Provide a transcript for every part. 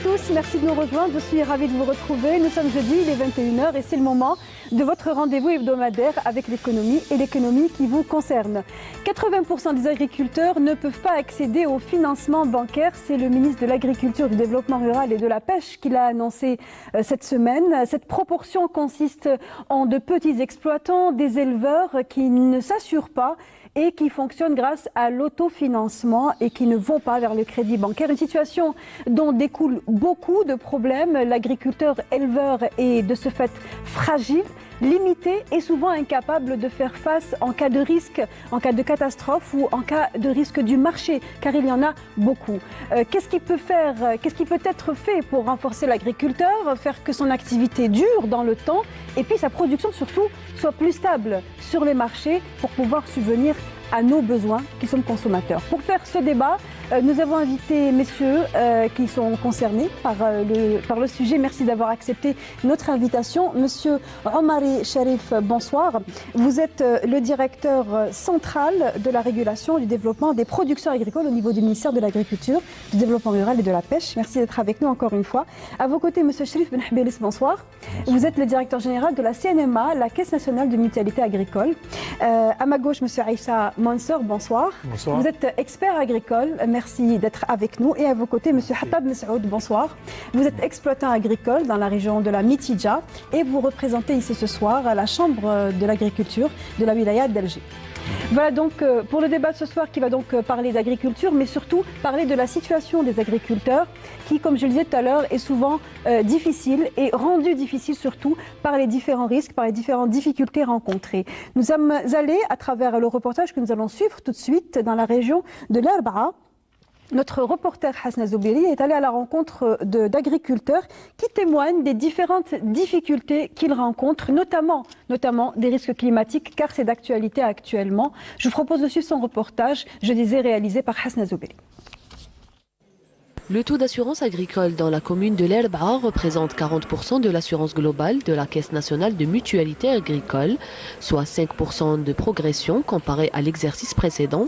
tous, merci de nous rejoindre, je suis ravie de vous retrouver. Nous sommes jeudi, il est 21h et c'est le moment de votre rendez-vous hebdomadaire avec l'économie et l'économie qui vous concerne. 80% des agriculteurs ne peuvent pas accéder au financement bancaire. C'est le ministre de l'Agriculture, du Développement rural et de la Pêche qui l'a annoncé cette semaine. Cette proportion consiste en de petits exploitants, des éleveurs qui ne s'assurent pas et qui fonctionnent grâce à l'autofinancement et qui ne vont pas vers le crédit bancaire. Une situation dont découlent beaucoup de problèmes. L'agriculteur éleveur est de ce fait fragile, limité et souvent incapable de faire face en cas de risque, en cas de catastrophe ou en cas de risque du marché, car il y en a beaucoup. Qu'est-ce qu'il peut être fait pour renforcer l'agriculteur, faire que son activité dure dans le temps et puis sa production surtout soit plus stable sur les marchés pour pouvoir subvenir à nos besoins qui sommes consommateurs. Pour faire ce débat, nous avons invité messieurs qui sont concernés par le sujet. Merci d'avoir accepté notre invitation. Monsieur Omari Sharif, bonsoir. Vous êtes le directeur central de la régulation et du développement des productions agricoles au niveau du ministère de l'Agriculture, du Développement rural et de la Pêche. Merci d'être avec nous encore une fois. À vos côtés, monsieur Sharif Benhabelis, bonsoir. Vous êtes le directeur général de la CNMA, la Caisse nationale de mutualité agricole. À ma gauche, monsieur Aïcha Mansour, bonsoir. Bonsoir. Vous êtes expert agricole, merci d'être avec nous. Et à vos côtés, monsieur Hattab Messoud, bonsoir. Vous êtes exploitant agricole dans la région de la Mitidja et vous représentez ici ce soir à la Chambre de l'agriculture de la wilaya d'Alger. Voilà donc pour le débat de ce soir qui va donc parler d'agriculture, mais surtout parler de la situation des agriculteurs qui, comme je le disais tout à l'heure, est souvent difficile et rendue difficile surtout par les différents risques, par les différentes difficultés rencontrées. Nous sommes allés à travers le reportage que nous allons suivre tout de suite dans la région de l'Arba'a. Notre reporter Hasna Zoubiri est allé à la rencontre d'agriculteurs qui témoignent des différentes difficultés qu'ils rencontrent, notamment des risques climatiques, car c'est d'actualité actuellement. Je vous propose de suivre son reportage, je disais réalisé par Hasna Zoubiri. Le taux d'assurance agricole dans la commune de l'Arba'a représente 40% de l'assurance globale de la Caisse nationale de mutualité agricole, soit 5% de progression comparé à l'exercice précédent.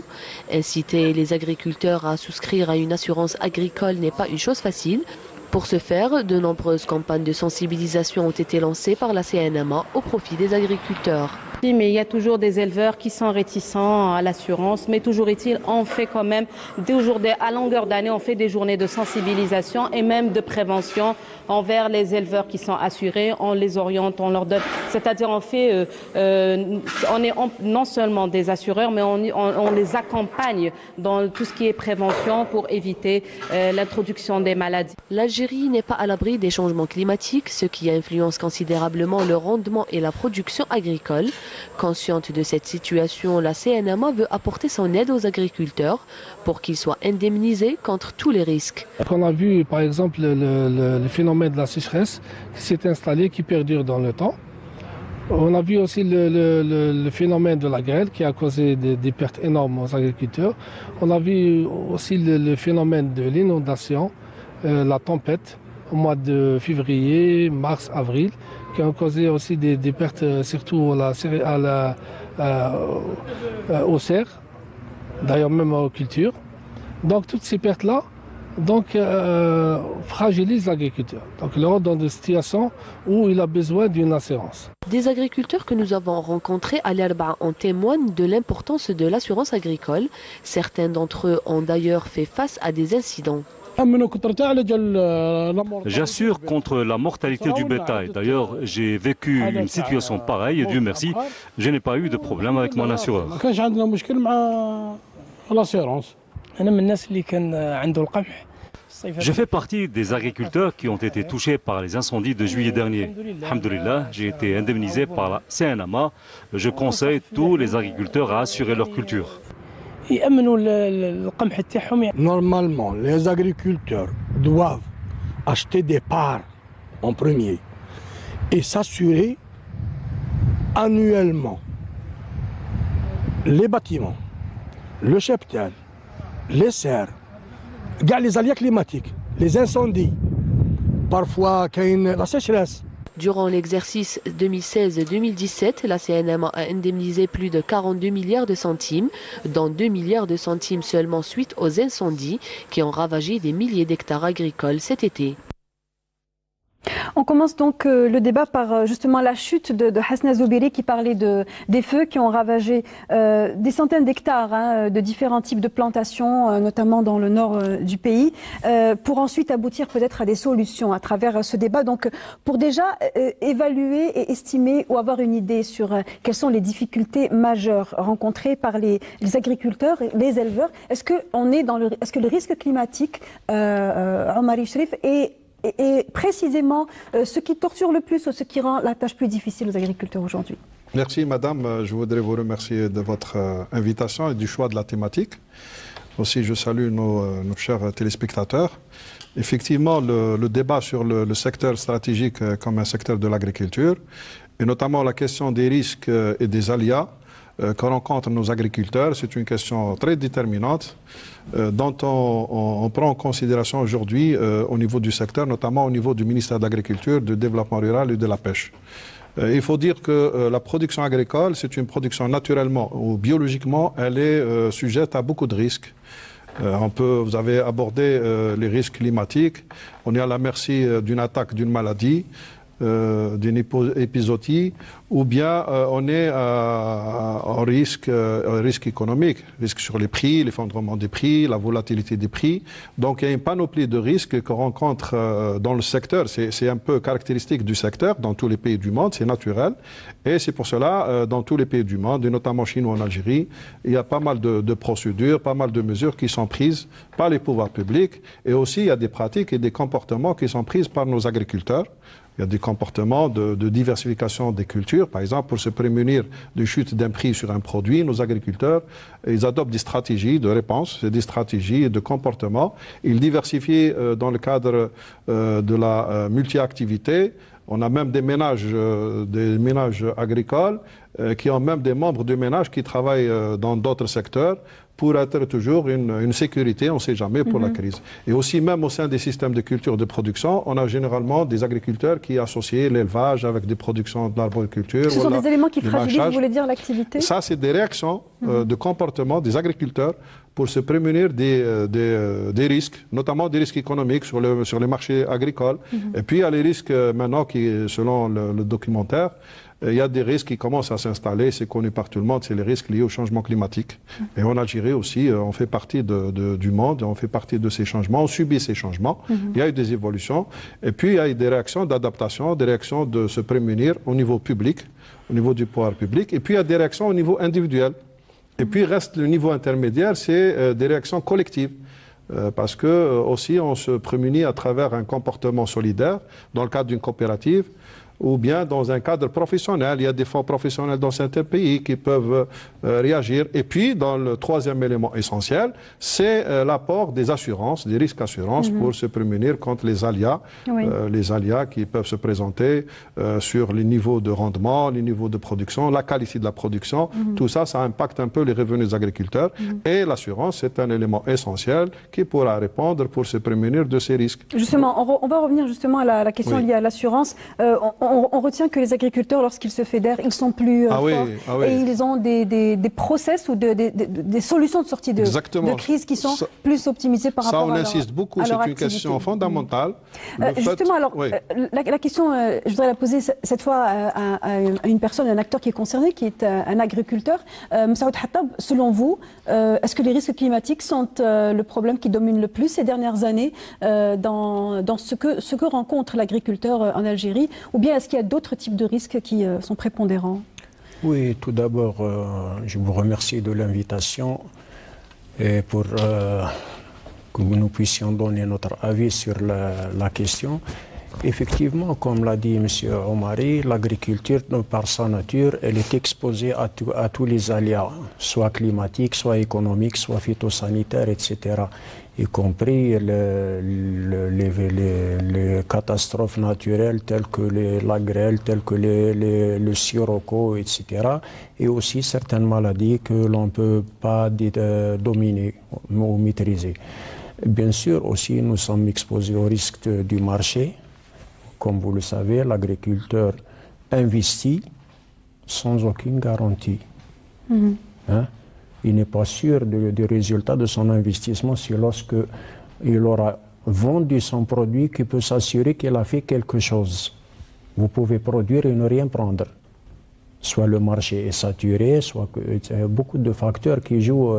Inciter les agriculteurs à souscrire à une assurance agricole n'est pas une chose facile. Pour ce faire, de nombreuses campagnes de sensibilisation ont été lancées par la CNMA au profit des agriculteurs. Mais il y a toujours des éleveurs qui sont réticents à l'assurance, mais toujours est-il, on fait quand même à longueur d'année, on fait des journées de sensibilisation et même de prévention envers les éleveurs qui sont assurés, on les oriente, on leur donne, c'est-à-dire on fait, on est non seulement des assureurs, mais on les accompagne dans tout ce qui est prévention pour éviter l'introduction des maladies. L'Algérie n'est pas à l'abri des changements climatiques, ce qui influence considérablement le rendement et la production agricole. Consciente de cette situation, la CNMA veut apporter son aide aux agriculteurs pour qu'ils soient indemnisés contre tous les risques. On a vu par exemple le phénomène de la sécheresse qui s'est installé, qui perdure dans le temps. On a vu aussi le phénomène de la grêle qui a causé des pertes énormes aux agriculteurs. On a vu aussi le phénomène de l'inondation, la tempête au mois de février, mars, avril, qui ont causé aussi des pertes, surtout aux serres, d'ailleurs même aux cultures. Donc toutes ces pertes-là fragilisent l'agriculteur. Donc il est dans des situations où il a besoin d'une assurance. Des agriculteurs que nous avons rencontrés à l'Arba'a en témoignent de l'importance de l'assurance agricole. Certains d'entre eux ont d'ailleurs fait face à des incidents. J'assure contre la mortalité du bétail. D'ailleurs, j'ai vécu une situation pareille et Dieu merci, je n'ai pas eu de problème avec mon assureur. Je fais partie des agriculteurs qui ont été touchés par les incendies de juillet dernier. Alhamdoulilah, j'ai été indemnisé par la CNMA. Je conseille tous les agriculteurs à assurer leur culture. Normalement, les agriculteurs doivent acheter des parts en premier et s'assurer annuellement les bâtiments, le cheptel, les serres, les aléas climatiques, les incendies, parfois la sécheresse. Durant l'exercice 2016-2017, la CNMA a indemnisé plus de 42 milliards de centimes, dont 2 milliards de centimes seulement suite aux incendies qui ont ravagé des milliers d'hectares agricoles cet été. On commence donc le débat par justement la chute de Hasna Zoubiri qui parlait des feux qui ont ravagé des centaines d'hectares de différents types de plantations, notamment dans le nord du pays, pour ensuite aboutir peut-être à des solutions à travers ce débat. Donc pour déjà évaluer et estimer ou avoir une idée sur quelles sont les difficultés majeures rencontrées par les agriculteurs, les éleveurs, est-ce que le risque climatique, Omari Sherif, est précisément ce qui torture le plus ou ce qui rend la tâche plus difficile aux agriculteurs aujourd'hui? Merci madame, je voudrais vous remercier de votre invitation et du choix de la thématique. Aussi je salue nos chers téléspectateurs. Effectivement, le débat sur le secteur stratégique comme un secteur de l'agriculture, et notamment la question des risques et des aléas que rencontrent nos agriculteurs, c'est une question très déterminante dont on prend en considération aujourd'hui au niveau du secteur, notamment au niveau du ministère de l'Agriculture, du Développement rural et de la Pêche. Il faut dire que la production agricole, c'est une production naturellement ou biologiquement, elle est sujette à beaucoup de risques. Vous avez abordé les risques climatiques, on est à la merci d'une attaque, d'une maladie, d'une épizootie, ou bien on est en risque économique, risque sur les prix, l'effondrement des prix, la volatilité des prix. Donc il y a une panoplie de risques qu'on rencontre dans le secteur. C'est un peu caractéristique du secteur dans tous les pays du monde, c'est naturel. Et c'est pour cela, dans tous les pays du monde, et notamment Chine ou en Algérie, il y a pas mal de procédures, pas mal de mesures qui sont prises par les pouvoirs publics. Et aussi, il y a des pratiques et des comportements qui sont prises par nos agriculteurs. Il y a des comportements de diversification des cultures. Par exemple, pour se prémunir de chute d'un prix sur un produit, nos agriculteurs, ils adoptent des stratégies de réponse, des stratégies de comportement. Ils diversifient dans le cadre de la multi-activité. On a même des ménages agricoles qui ont même des membres du ménage qui travaillent dans d'autres secteurs pour être toujours une sécurité, on ne sait jamais, pour la crise. Et aussi, même au sein des systèmes de culture de production, on a généralement des agriculteurs qui associent l'élevage avec des productions de l'arboriculture. Ce sont des éléments qui fragilisent, vous voulez dire, l'activité? Ça, c'est des réactions de comportement des agriculteurs pour se prémunir des risques, notamment des risques économiques sur les marchés agricoles. Et puis, il y a les risques maintenant qui, selon le documentaire, il y a des risques qui commencent à s'installer, c'est connu par tout le monde, c'est les risques liés au changement climatique. Et en Algérie aussi, on fait partie du monde, on fait partie de ces changements, on subit ces changements. Il y a eu des évolutions. Et puis, il y a eu des réactions d'adaptation, des réactions de se prémunir au niveau public, au niveau du pouvoir public. Et puis, il y a des réactions au niveau individuel. Et puis, reste le niveau intermédiaire, c'est des réactions collectives. Parce que aussi, on se prémunit à travers un comportement solidaire dans le cadre d'une coopérative, ou bien dans un cadre professionnel. Il y a des fonds professionnels dans certains pays qui peuvent réagir. Et puis, dans le troisième élément essentiel, c'est l'apport des assurances, des risques assurances pour se prémunir contre les aléas qui peuvent se présenter sur les niveaux de rendement, les niveaux de production, la qualité de la production. Tout ça, ça impacte un peu les revenus des agriculteurs. Et l'assurance, c'est un élément essentiel qui pourra répondre pour se prémunir de ces risques. Justement, on va revenir justement à la question liée à l'assurance. On retient que les agriculteurs, lorsqu'ils se fédèrent, ils sont plus forts et ils ont des process ou des solutions de sortie de crise qui sont plus optimisées par rapport à leur activité. Ça, on insiste beaucoup, c'est une question fondamentale. Justement, alors, la question, je voudrais la poser cette fois à une personne, un acteur qui est concerné, qui est un agriculteur. Messaoud Hattab, selon vous, est-ce que les risques climatiques sont le problème qui domine le plus ces dernières années dans ce que rencontre l'agriculteur en Algérie, ou bien est-ce qu'il y a d'autres types de risques qui sont prépondérants? Oui, tout d'abord, je vous remercie de l'invitation et pour que nous puissions donner notre avis sur la question. Effectivement, comme l'a dit M. Omari, l'agriculture, par sa nature, elle est exposée à tous les aléas, soit climatiques, soit économiques, soit phytosanitaires, etc., y compris les catastrophes naturelles telles que la grêle, telles que le sirocco, etc., et aussi certaines maladies que l'on ne peut pas dominer ou maîtriser. Bien sûr, aussi, nous sommes exposés au risque du marché, comme vous le savez, l'agriculteur investit sans aucune garantie. Hein? Il n'est pas sûr du résultat de son investissement si lorsque il aura vendu son produit qu'il peut s'assurer qu'il a fait quelque chose. Vous pouvez produire et ne rien prendre. Soit le marché est saturé, soit il y a beaucoup de facteurs qui jouent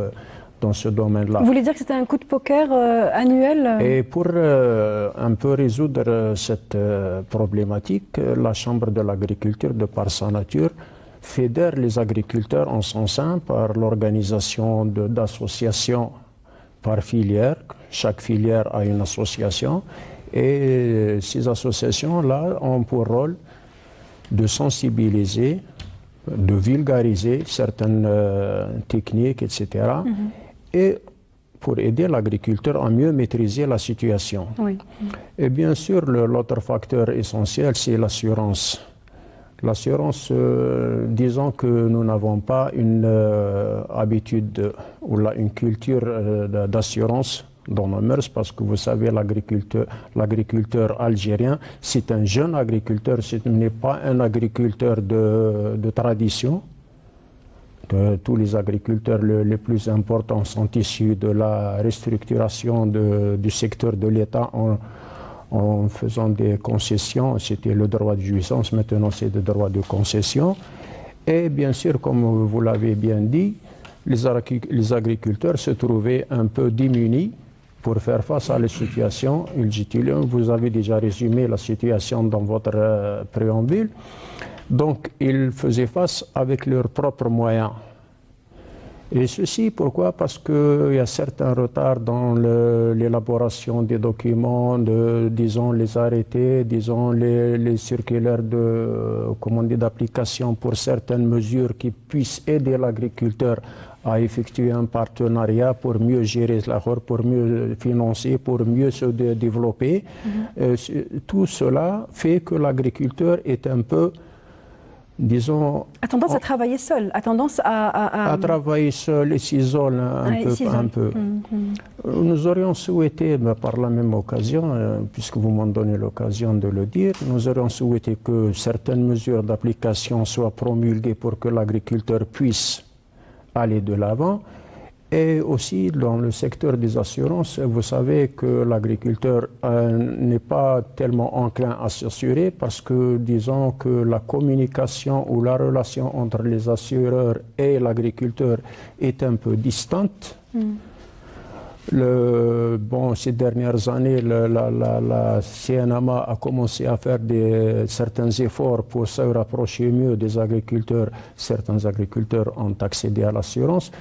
dans ce domaine-là. Vous voulez dire que c'était un coup de poker annuel? Et pour un peu résoudre cette problématique, la Chambre de l'agriculture, de par sa nature, fédère les agriculteurs en son sein par l'organisation d'associations par filière. Chaque filière a une association et ces associations-là ont pour rôle de sensibiliser, de vulgariser certaines techniques, etc. Et pour aider l'agriculteur à mieux maîtriser la situation. Oui. Et bien sûr, l'autre facteur essentiel, c'est l'assurance. L'assurance, disons que nous n'avons pas une habitude ou une culture d'assurance dans nos mœurs, parce que vous savez, l'agriculteur algérien, c'est un jeune agriculteur, ce n'est pas un agriculteur de tradition. Tous les agriculteurs les plus importants sont issus de la restructuration du secteur de l'État en faisant des concessions. C'était le droit de jouissance, maintenant c'est le droit de concession. Et bien sûr, comme vous l'avez bien dit, les agriculteurs se trouvaient un peu démunis pour faire face à la situation. Vous avez déjà résumé la situation dans votre préambule. Donc, ils faisaient face avec leurs propres moyens. Et ceci, pourquoi? Parce qu'il y a certains retards dans l'élaboration des documents, disons les arrêtés, disons les circulaires d'application pour certaines mesures qui puissent aider l'agriculteur à effectuer un partenariat pour mieux gérer l'accord, pour mieux financer, pour mieux se développer. Tout cela fait que l'agriculteur est un peu, disons... A tendance à travailler seul, a tendance à travailler seul et s'isole un peu. Nous aurions souhaité, par la même occasion, puisque vous m'en donnez l'occasion de le dire, nous aurions souhaité que certaines mesures d'application soient promulguées pour que l'agriculteur puisse aller de l'avant. Et aussi dans le secteur des assurances, vous savez que l'agriculteur n'est pas tellement enclin à s'assurer parce que disons que la communication ou la relation entre les assureurs et l'agriculteur est un peu distante. Ces dernières années, la CNAMA a commencé à faire certains efforts pour se rapprocher mieux des agriculteurs. Certains agriculteurs ont accédé à l'assurance.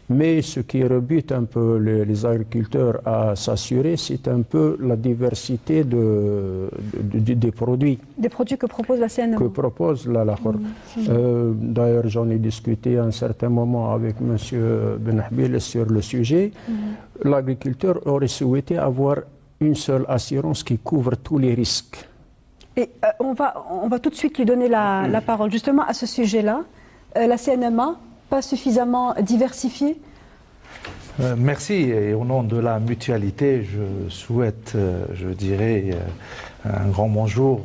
Mais ce qui rebute un peu les agriculteurs à s'assurer, c'est un peu la diversité des produits. Des produits que propose la CNAMA. Que propose D'ailleurs, j'en ai discuté à un certain moment avec M. Benahbil sur le sujet. L'agriculteur aurait souhaité avoir une seule assurance qui couvre tous les risques. Et on va tout de suite lui donner la parole. Justement, à ce sujet-là, la CNMA, pas suffisamment diversifiée? Merci. Et au nom de la mutualité, je souhaite, je dirais, un grand bonjour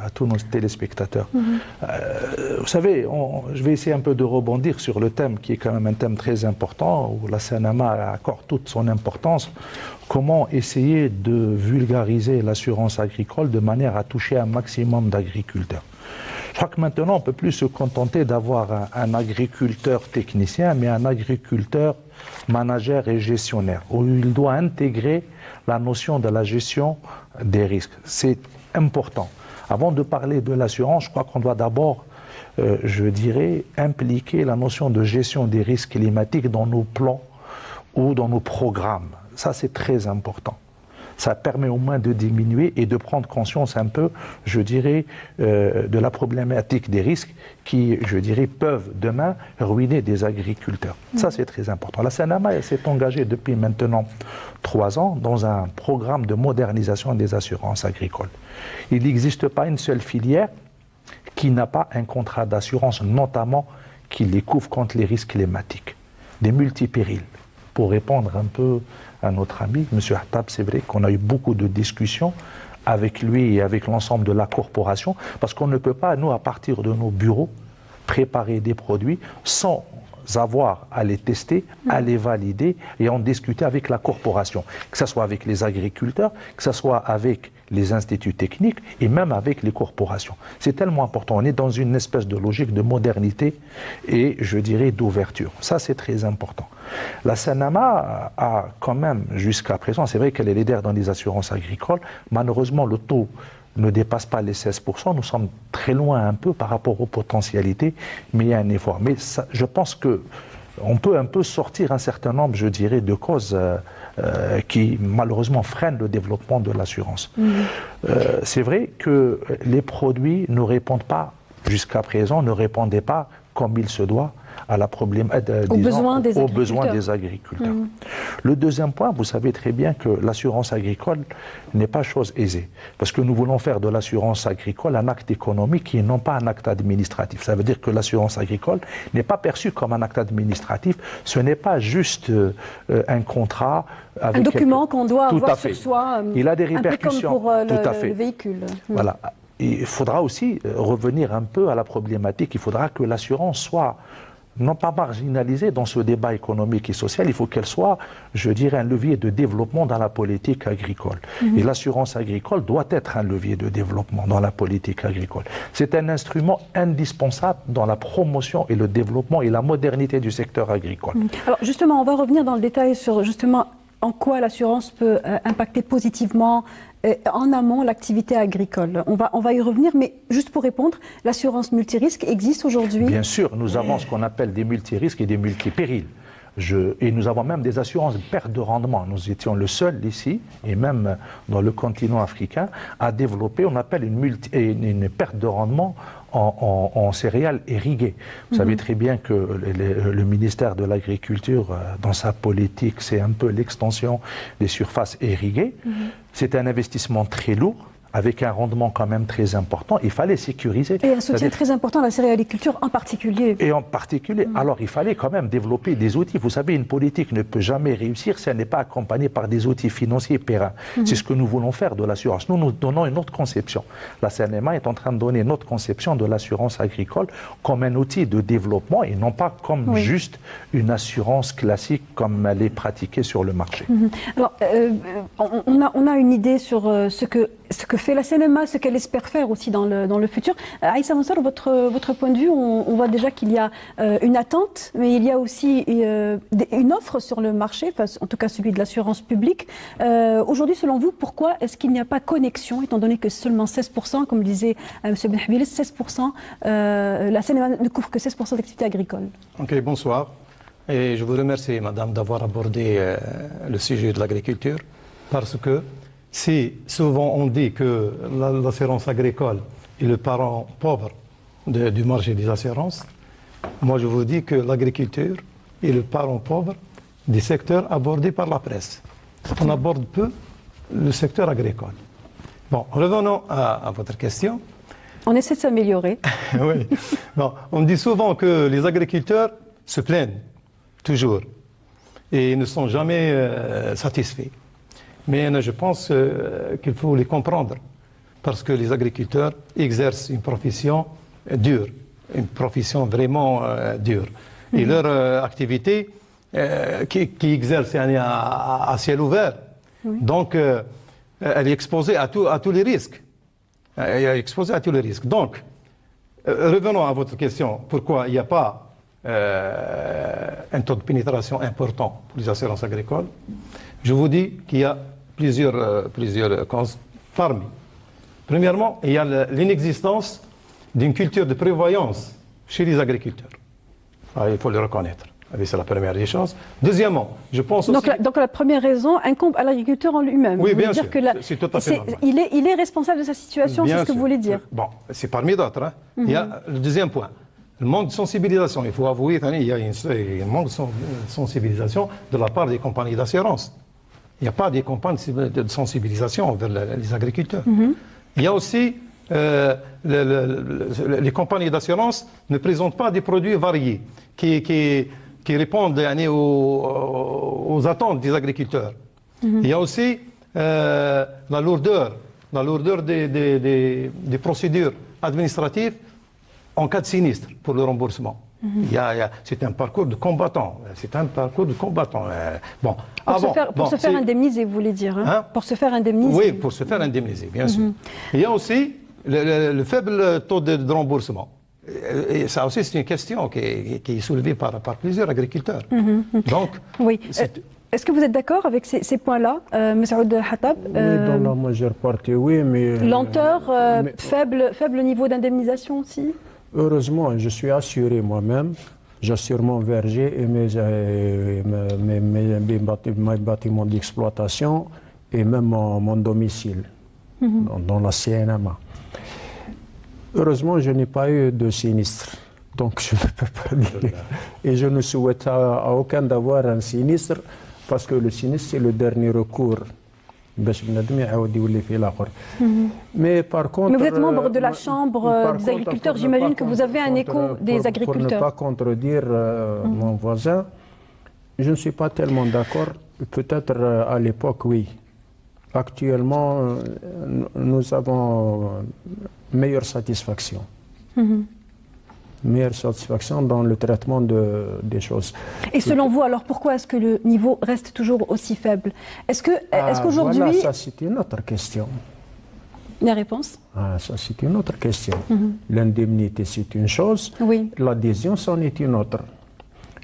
à tous nos téléspectateurs. Vous savez, je vais essayer un peu de rebondir sur le thème qui est quand même un thème très important, où la CNAMA accorde toute son importance. Comment essayer de vulgariser l'assurance agricole de manière à toucher un maximum d'agriculteurs. Je crois que maintenant, on ne peut plus se contenter d'avoir un agriculteur technicien, mais un agriculteur manager et gestionnaire, où il doit intégrer la notion de la gestion des risques. C'est important. Avant de parler de l'assurance, je crois qu'on doit d'abord, je dirais, impliquer la notion de gestion des risques climatiques dans nos plans ou dans nos programmes. Ça, c'est très important. Ça permet au moins de diminuer et de prendre conscience un peu, je dirais, de la problématique des risques qui, je dirais, peuvent demain ruiner des agriculteurs. Ça, c'est très important. La CNAMA s'est engagée depuis maintenant 3 ans dans un programme de modernisation des assurances agricoles. Il n'existe pas une seule filière qui n'a pas un contrat d'assurance, notamment qui les couvre contre les risques climatiques, des multipérils. Pour répondre un peu à notre ami, M. Hattab, c'est vrai qu'on a eu beaucoup de discussions avec lui et avec l'ensemble de la corporation, parce qu'on ne peut pas, nous, à partir de nos bureaux, préparer des produits sans avoir à les tester, à les valider et en discuter avec la corporation, que ce soit avec les agriculteurs, que ce soit avec les instituts techniques et même avec les corporations. C'est tellement important. On est dans une espèce de logique de modernité et, je dirais, d'ouverture. Ça, c'est très important. La SENAMA a quand même, jusqu'à présent, c'est vrai qu'elle est leader dans les assurances agricoles, malheureusement, le taux ne dépasse pas les 16%. Nous sommes très loin un peu par rapport aux potentialités, mais il y a un effort. Mais ça, je pense qu'on peut un peu sortir un certain nombre, je dirais, de causes qui malheureusement freinent le développement de l'assurance. C'est vrai que les produits ne répondent pas, jusqu'à présent, ne répondaient pas comme il se doit à la aux besoins des agriculteurs. Le deuxième point, vous savez très bien que l'assurance agricole n'est pas chose aisée. Parce que nous voulons faire de l'assurance agricole un acte économique et non pas un acte administratif. Ça veut dire que l'assurance agricole n'est pas perçue comme un acte administratif. Ce n'est pas juste un contrat avec un document qu'on doit avoir sur soi. Il a des répercussions. Un peu comme pour le véhicule. Voilà. Il faudra aussi revenir un peu à la problématique. Il faudra que l'assurance soit non pas marginalisée dans ce débat économique et social, il faut qu'elle soit, je dirais, un levier de développement dans la politique agricole. Et l'assurance agricole doit être un levier de développement dans la politique agricole. C'est un instrument indispensable dans la promotion et le développement et la modernité du secteur agricole. Alors justement, on va revenir dans le détail sur justement en quoi l'assurance peut impacter positivement en amont l'activité agricole. On va y revenir, mais juste pour répondre, l'assurance multirisque existe aujourd'hui? Bien sûr, nous avons ce qu'on appelle des multirisques et des multipérils. Et nous avons même des assurances de perte de rendement. Nous étions le seul ici, et même dans le continent africain, à développer, on appelle une perte de rendement en céréales irriguées. Vous savez très bien que le ministère de l'Agriculture, dans sa politique, c'est un peu l'extension des surfaces irriguées. C'est un investissement très lourd, avec un rendement quand même très important. Il fallait sécuriser. Et un soutien très important à la céréaliculture en particulier. Et en particulier. Alors il fallait quand même développer des outils. Vous savez, une politique ne peut jamais réussir si elle n'est pas accompagnée par des outils financiers pérennes. C'est ce que nous voulons faire de l'assurance. Nous donnons une autre conception. La CNMA est en train de donner une autre conception de l'assurance agricole comme un outil de développement et non pas comme juste une assurance classique comme elle est pratiquée sur le marché. Alors, on a une idée sur ce que fait la CNMA, ce qu'elle espère faire aussi dans le futur. Aïssa Mansour, votre point de vue, on voit déjà qu'il y a une attente, mais il y a aussi une offre sur le marché, en tout cas celui de l'assurance publique. Aujourd'hui, selon vous, pourquoi est-ce qu'il n'y a pas connexion, étant donné que seulement 16%, comme disait M. Benhabili, 16%, la CNMA ne couvre que 16% d'activité agricole? Ok, bonsoir. Et je vous remercie, madame, d'avoir abordé le sujet de l'agriculture, parce que si souvent on dit que l'assurance agricole est le parent pauvre du marché des assurances, moi je vous dis que l'agriculture est le parent pauvre des secteurs abordés par la presse. On aborde peu le secteur agricole. Bon, revenons à votre question. On essaie de s'améliorer. Oui. Bon, on dit souvent que les agriculteurs se plaignent, toujours, et ne sont jamais satisfaits. Mais je pense qu'il faut les comprendre, parce que les agriculteurs exercent une profession dure, une profession vraiment dure. Et leur activité, qui exerce à ciel ouvert, donc elle est exposée à tous les risques. Elle est exposée à tous les risques. Donc, revenons à votre question, pourquoi il n'y a pas un taux de pénétration important pour les assurances agricoles? Je vous dis qu'il y a plusieurs causes parmi. Premièrement, il y a l'inexistence d'une culture de prévoyance chez les agriculteurs. Il faut le reconnaître. C'est la première des choses. Deuxièmement, je pense aussi... Donc la première raison incombe à l'agriculteur en lui-même. Oui, bien sûr. C'est tout à fait normal. Il est responsable de sa situation, c'est ce que vous voulez dire. Bon, c'est parmi d'autres. Il y a le deuxième point. Le manque de sensibilisation. Il faut avouer qu'il y a un manque de sensibilisation de la part des compagnies d'assurance. Il n'y a pas des campagnes de sensibilisation envers les agriculteurs. Il y a aussi, les compagnies d'assurance ne présentent pas des produits variés qui répondent aux attentes des agriculteurs. Il y a aussi la lourdeur la lourdeur des procédures administratives en cas de sinistre pour le remboursement. C'est un parcours de combattant. C'est un parcours de combattant. Bon, pour se faire indemniser, vous voulez dire Pour se faire indemniser. Oui, pour se faire indemniser, bien sûr. Il y a aussi le faible taux de remboursement. Et ça aussi, c'est une question qui est soulevée par plusieurs agriculteurs. Donc, oui. Est-ce que vous êtes d'accord avec ces points-là, M. Saoud Hatab? Oui, dans la majeure partie, oui, mais... Lenteur, faible niveau d'indemnisation aussi? Heureusement, je suis assuré moi-même. J'assure mon verger et mes bâtiments d'exploitation et même mon domicile dans la CNMA. Heureusement, je n'ai pas eu de sinistre. Donc, je ne peux pas dire. Et je ne souhaite à aucun d'avoir un sinistre parce que le sinistre, c'est le dernier recours. Mais par contre... Mais vous êtes membre de la Chambre des agriculteurs, j'imagine que vous avez un écho des agriculteurs. Pour ne pas contredire mon voisin, je ne suis pas tellement d'accord. Peut-être à l'époque, oui. Actuellement, nous avons meilleure satisfaction. Meilleure satisfaction dans le traitement des choses. Et selon vous, alors pourquoi est-ce que le niveau reste toujours aussi faible? Est-ce qu'aujourd'hui... Voilà, ça c'est une autre question. La réponse? Ça c'est une autre question. L'indemnité c'est une chose, l'adhésion c'en est une autre.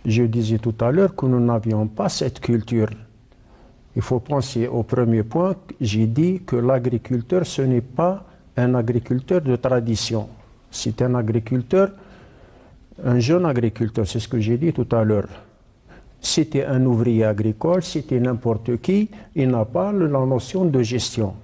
Je disais tout à l'heure que nous n'avions pas cette culture. Il faut penser au premier point, j'ai dit que l'agriculteur ce n'est pas un agriculteur de tradition. C'est un agriculteur, un jeune agriculteur, c'est ce que j'ai dit tout à l'heure. C'était un ouvrier agricole, c'était n'importe qui, il n'a pas la notion de gestion.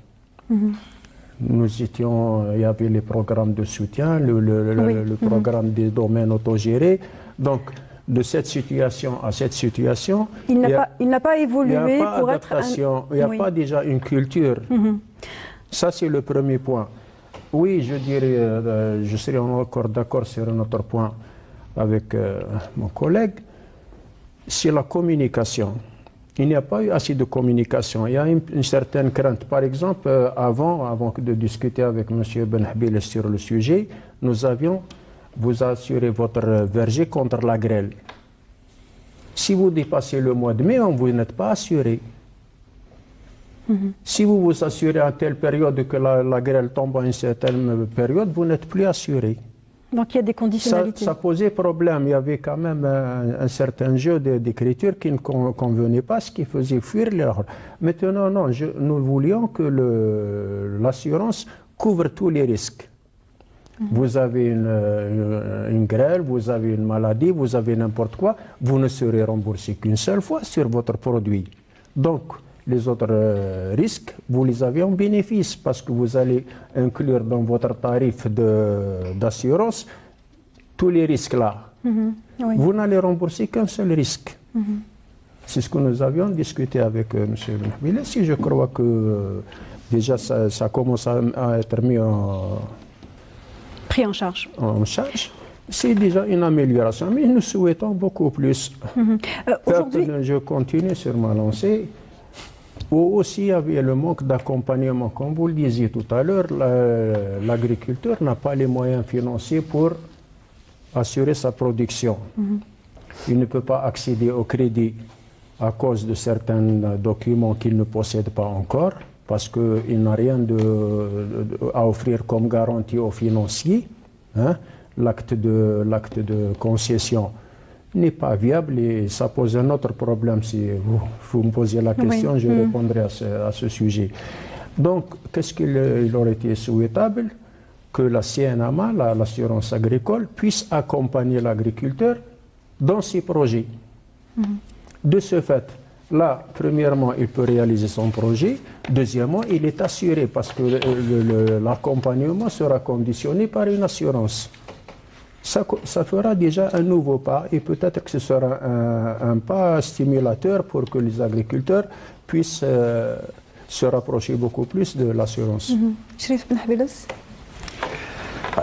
Nous étions, il y avait les programmes de soutien, le programme des domaines autogérés. Donc, de cette situation à cette situation, il n'a pas évolué pour être un... Il n'y a pas déjà une culture. Ça, c'est le premier point. Oui, je dirais, je serais encore d'accord sur un autre point avec mon collègue, c'est la communication. Il n'y a pas eu assez de communication. Il y a une certaine crainte. Par exemple, avant de discuter avec M. Benhabil sur le sujet, nous avions, vous assurez votre verger contre la grêle. Si vous dépassez le mois de mai, vous n'êtes pas assuré. Si vous vous assurez à telle période que la grêle tombe à une certaine période, vous n'êtes plus assuré. Donc il y a des conditionnalités. Ça posait problème. Il y avait quand même un certain jeu d'écriture qui ne convenait pas, ce qui faisait fuir l'erreur. Maintenant, non, nous voulions que l'assurance couvre tous les risques. Vous avez une grêle, vous avez une maladie, vous avez n'importe quoi, vous ne serez remboursé qu'une seule fois sur votre produit. Donc, les autres risques, vous les avez en bénéfice parce que vous allez inclure dans votre tarif d'assurance tous les risques là. Vous n'allez rembourser qu'un seul risque. C'est ce que nous avions discuté avec M. Benhabil. Si je crois que déjà ça commence à être pris en charge. C'est déjà une amélioration, mais nous souhaitons beaucoup plus. Aujourd'hui, je continue sur ma lancée. Où aussi il y avait le manque d'accompagnement. Comme vous le disiez tout à l'heure, l'agriculteur n'a pas les moyens financiers pour assurer sa production. Il ne peut pas accéder au crédit à cause de certains documents qu'il ne possède pas encore, parce qu'il n'a rien à offrir comme garantie aux financiers. L'acte de concession n'est pas viable et ça pose un autre problème. Si vous me posiez la question, je répondrai à ce sujet. Donc, qu'est-ce qu'il aurait été souhaitable? Que la CNMA, l'assurance agricole, puisse accompagner l'agriculteur dans ses projets. De ce fait, là, premièrement, il peut réaliser son projet. Deuxièmement, il est assuré parce que l'accompagnement sera conditionné par une assurance. Ça fera déjà un nouveau pas et peut-être que ce sera un pas stimulateur pour que les agriculteurs puissent se rapprocher beaucoup plus de l'assurance. Cherif Benhabil.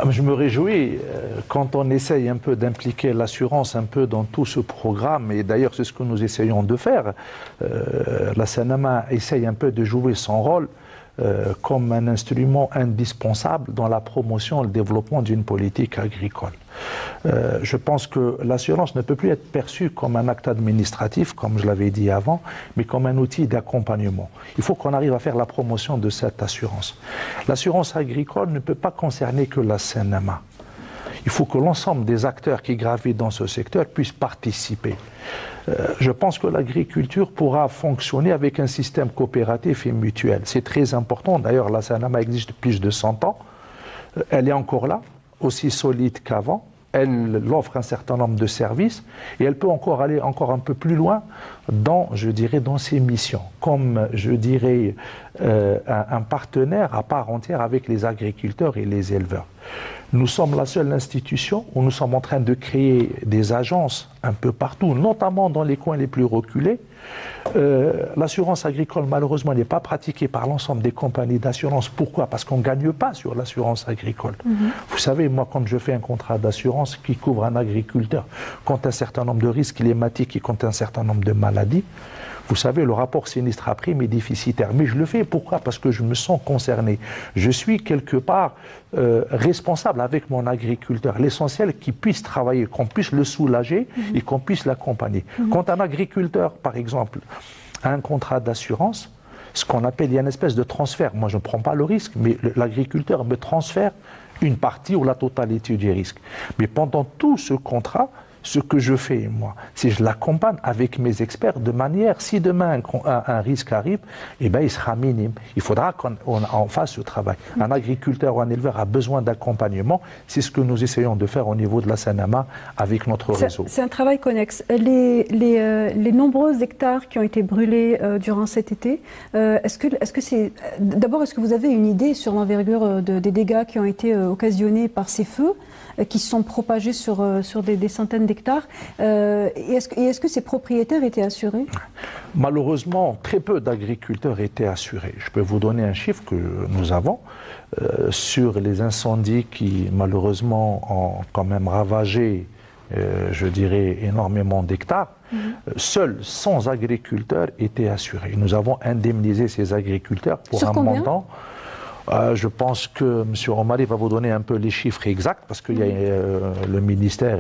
Je me réjouis quand on essaye un peu d'impliquer l'assurance un peu dans tout ce programme, et d'ailleurs c'est ce que nous essayons de faire. La CNMA essaye un peu de jouer son rôle. comme un instrument indispensable dans la promotion et le développement d'une politique agricole. Je pense que l'assurance ne peut plus être perçue comme un acte administratif, comme je l'avais dit avant, mais comme un outil d'accompagnement. Il faut qu'on arrive à faire la promotion de cette assurance. L'assurance agricole ne peut pas concerner que la CNMA. Il faut que l'ensemble des acteurs qui gravitent dans ce secteur puissent participer. Je pense que l'agriculture pourra fonctionner avec un système coopératif et mutuel. C'est très important. D'ailleurs, la CNMA existe depuis plus de 100 ans. Elle est encore là, aussi solide qu'avant. Elle offre un certain nombre de services et elle peut encore aller encore un peu plus loin dans, je dirais, dans ses missions, comme, je dirais, un partenaire à part entière avec les agriculteurs et les éleveurs. Nous sommes la seule institution où nous sommes en train de créer des agences un peu partout, notamment dans les coins les plus reculés. L'assurance agricole, malheureusement, n'est pas pratiquée par l'ensemble des compagnies d'assurance. Pourquoi? Parce qu'on ne gagne pas sur l'assurance agricole. Vous savez, moi, quand je fais un contrat d'assurance qui couvre un agriculteur contre un certain nombre de risques climatiques et contre un certain nombre de maladies, vous savez, le rapport sinistre à prime est déficitaire. Mais je le fais, pourquoi? Parce que je me sens concerné. Je suis quelque part responsable avec mon agriculteur. L'essentiel, qu'il puisse travailler, qu'on puisse le soulager et qu'on puisse l'accompagner. Quand un agriculteur, par exemple, a un contrat d'assurance, ce qu'on appelle, il y a une espèce de transfert. Moi, je ne prends pas le risque, mais l'agriculteur me transfère une partie ou la totalité du risque. Mais pendant tout ce contrat, ce que je fais, moi, c'est que je l'accompagne avec mes experts de manière, si demain un risque arrive, eh ben, il sera minime. Il faudra qu'on fasse ce travail. Un agriculteur ou un éleveur a besoin d'accompagnement. C'est ce que nous essayons de faire au niveau de la CNMA avec notre réseau. C'est un travail connexe. Les nombreux hectares qui ont été brûlés durant cet été, est-ce que c'est... D'abord, est-ce que vous avez une idée sur l'envergure des dégâts qui ont été occasionnés par ces feux qui se sont propagés sur des centaines d'hectares. Et est-ce que ces propriétaires étaient assurés? Malheureusement, très peu d'agriculteurs étaient assurés. Je peux vous donner un chiffre que nous avons sur les incendies qui, malheureusement, ont quand même ravagé, je dirais, énormément d'hectares. Seuls 100 agriculteurs étaient assurés. Nous avons indemnisé ces agriculteurs pour un montant. Je pense que M. Omari va vous donner un peu les chiffres exacts parce que le ministère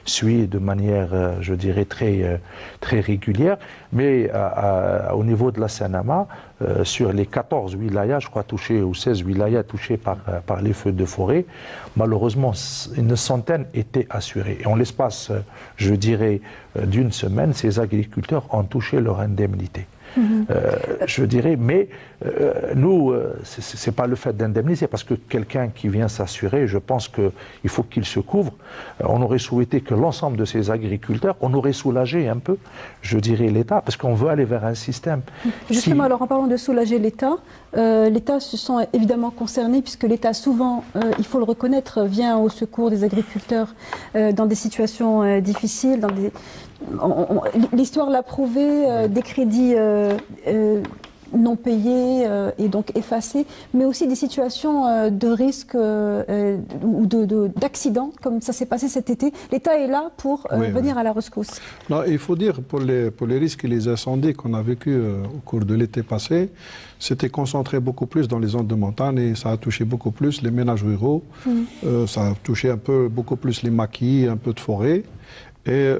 suit de manière, je dirais, très régulière. Mais au niveau de la CNMA, sur les 14 wilayas, je crois, touchés, ou 16 wilayas touchés par les feux de forêt, malheureusement, une centaine étaient assurés. Et en l'espace, je dirais, d'une semaine, ces agriculteurs ont touché leur indemnité. Je dirais, mais nous, c'est pas le fait d'indemniser, parce que quelqu'un qui vient s'assurer, je pense qu'il faut qu'il se couvre. On aurait souhaité que l'ensemble de ces agriculteurs, on aurait soulagé un peu, je dirais, l'État, parce qu'on veut aller vers un système. Justement, alors en parlant de soulager l'État, l'État se sent évidemment concerné, puisque l'État souvent, il faut le reconnaître, vient au secours des agriculteurs dans des situations difficiles, dans des... L'histoire l'a prouvé, des crédits non payés et donc effacés, mais aussi des situations de risque ou d'accident, comme ça s'est passé cet été. L'État est là pour venir à la rescousse. Non, il faut dire, pour les risques et les incendies qu'on a vécus au cours de l'été passé, c'était concentré beaucoup plus dans les zones de montagne et ça a touché beaucoup plus les ménages ruraux, ça a touché beaucoup plus les maquis, un peu de forêt. Et,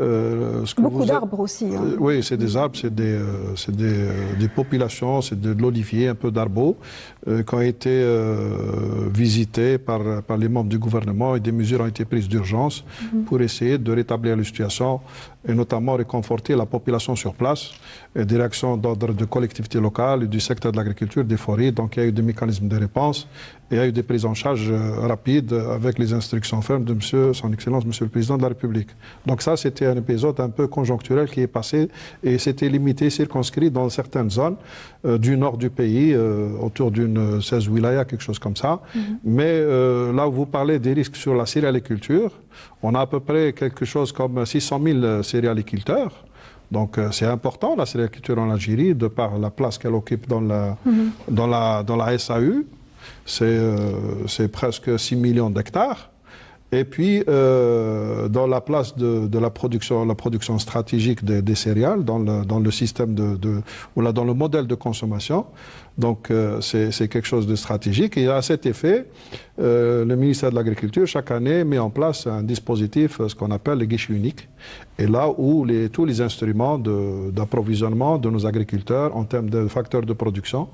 beaucoup d'arbres aussi. Hein. Oui, c'est des arbres, c'est des populations, c'est de l'olivier, un peu d'arbres qui ont été visités par les membres du gouvernement et des mesures ont été prises d'urgence pour essayer de rétablir la situation et notamment réconforter la population sur place, et des réactions d'ordre de collectivités locales, du secteur de l'agriculture, des forêts. Donc il y a eu des mécanismes de réponse et il y a eu des prises en charge rapides avec les instructions fermes de Son Excellence, Monsieur le Président de la République. Donc ça, c'était un épisode un peu conjoncturel qui est passé et c'était limité, circonscrit dans certaines zones du nord du pays, autour d'une 16 wilayas, quelque chose comme ça. Mais là où vous parlez des risques sur la céréaliculture, on a à peu près quelque chose comme 600 000 céréaliculteurs. Donc c'est important la céréaliculture en Algérie, de par la place qu'elle occupe dans la SAU. C'est presque 6 millions d'hectares. Et puis, dans la place de la production stratégique des céréales, dans le système dans le modèle de consommation. Donc, c'est quelque chose de stratégique. Et à cet effet, le ministère de l'Agriculture, chaque année, met en place un dispositif, ce qu'on appelle le guichet unique. Et là où tous les instruments d'approvisionnement de nos agriculteurs en termes de facteurs de production,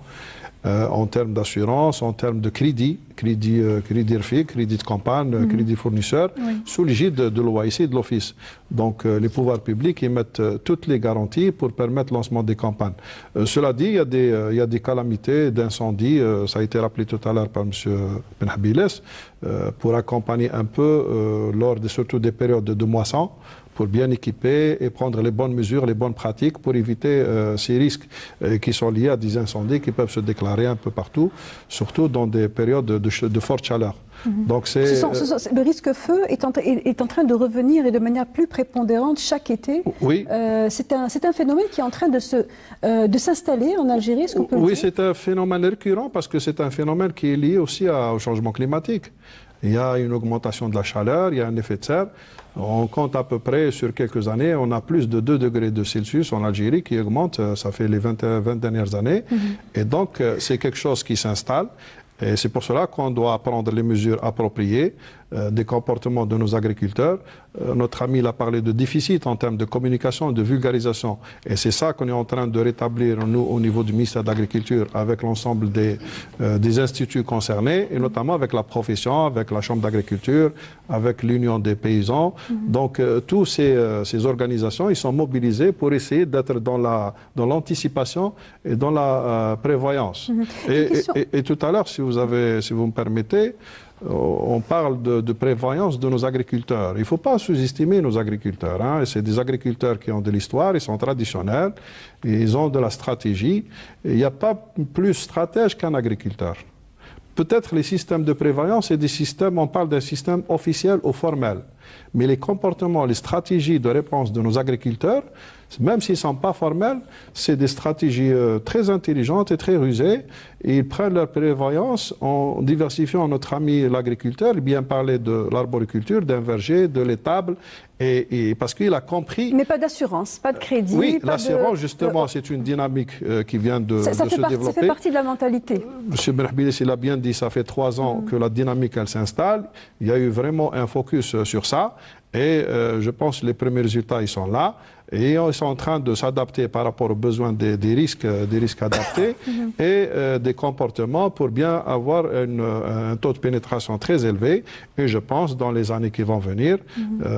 en termes d'assurance, en termes de crédit RFI, crédit de campagne, crédit fournisseur, sous l'égide de l'OAIC et de l'Office. Donc les pouvoirs publics émettent toutes les garanties pour permettre le lancement des campagnes. Cela dit, il y a des calamités d'incendie, ça a été rappelé tout à l'heure par M. Benhabiles, pour accompagner un peu, surtout des périodes de moisson, pour bien équiper et prendre les bonnes mesures, les bonnes pratiques pour éviter ces risques qui sont liés à des incendies qui peuvent se déclarer un peu partout, surtout dans des périodes de forte chaleur. Donc le risque feu est en train de revenir et de manière plus prépondérante chaque été. Oui. C'est un phénomène qui est en train de s'installer en Algérie, est-ce qu'on peut le dire ? Oui, c'est un phénomène récurrent parce que c'est un phénomène qui est lié aussi au changement climatique. Il y a une augmentation de la chaleur, il y a un effet de serre. On compte à peu près, sur quelques années, on a plus de 2 degrés de Celsius en Algérie qui augmente, ça fait les 20 dernières années. Et donc, c'est quelque chose qui s'installe. Et c'est pour cela qu'on doit prendre les mesures appropriées des comportements de nos agriculteurs. Notre ami l'a parlé de déficit en termes de communication, de vulgarisation. Et c'est ça qu'on est en train de rétablir, nous, au niveau du ministère de l'Agriculture, avec l'ensemble des instituts concernés, et notamment avec la profession, avec la Chambre d'agriculture, avec l'Union des paysans. Donc, tous ces organisations, ils sont mobilisés pour essayer d'être dans l'anticipation et dans la prévoyance. Et tout à l'heure, si vous me permettez, on parle de prévoyance de nos agriculteurs. Il ne faut pas sous-estimer nos agriculteurs. Hein. C'est des agriculteurs qui ont de l'histoire, ils sont traditionnels, ils ont de la stratégie. Il n'y a pas plus stratège qu'un agriculteur. Peut-être les systèmes de prévoyance, c'est des systèmes, on parle d'un système officiel ou formel. Mais les comportements, les stratégies de réponse de nos agriculteurs, même s'ils ne sont pas formels, c'est des stratégies très intelligentes et très rusées. Et ils prennent leur prévoyance en diversifiant notre ami l'agriculteur, bien parler de l'arboriculture, d'un verger, de l'étable, et parce qu'il a compris... Mais pas d'assurance, pas de crédit. Oui, l'assurance, justement, c'est une dynamique qui vient de se développer. Ça fait partie de la mentalité. M. Benhabiles, il a bien dit, ça fait 3 ans que la dynamique, elle s'installe. Il y a eu vraiment un focus sur ça. Et je pense que les premiers résultats, ils sont là. Et ils sont en train de s'adapter par rapport aux besoins des risques adaptés et des comportements pour bien avoir un taux de pénétration très élevé. Et je pense, dans les années qui vont venir,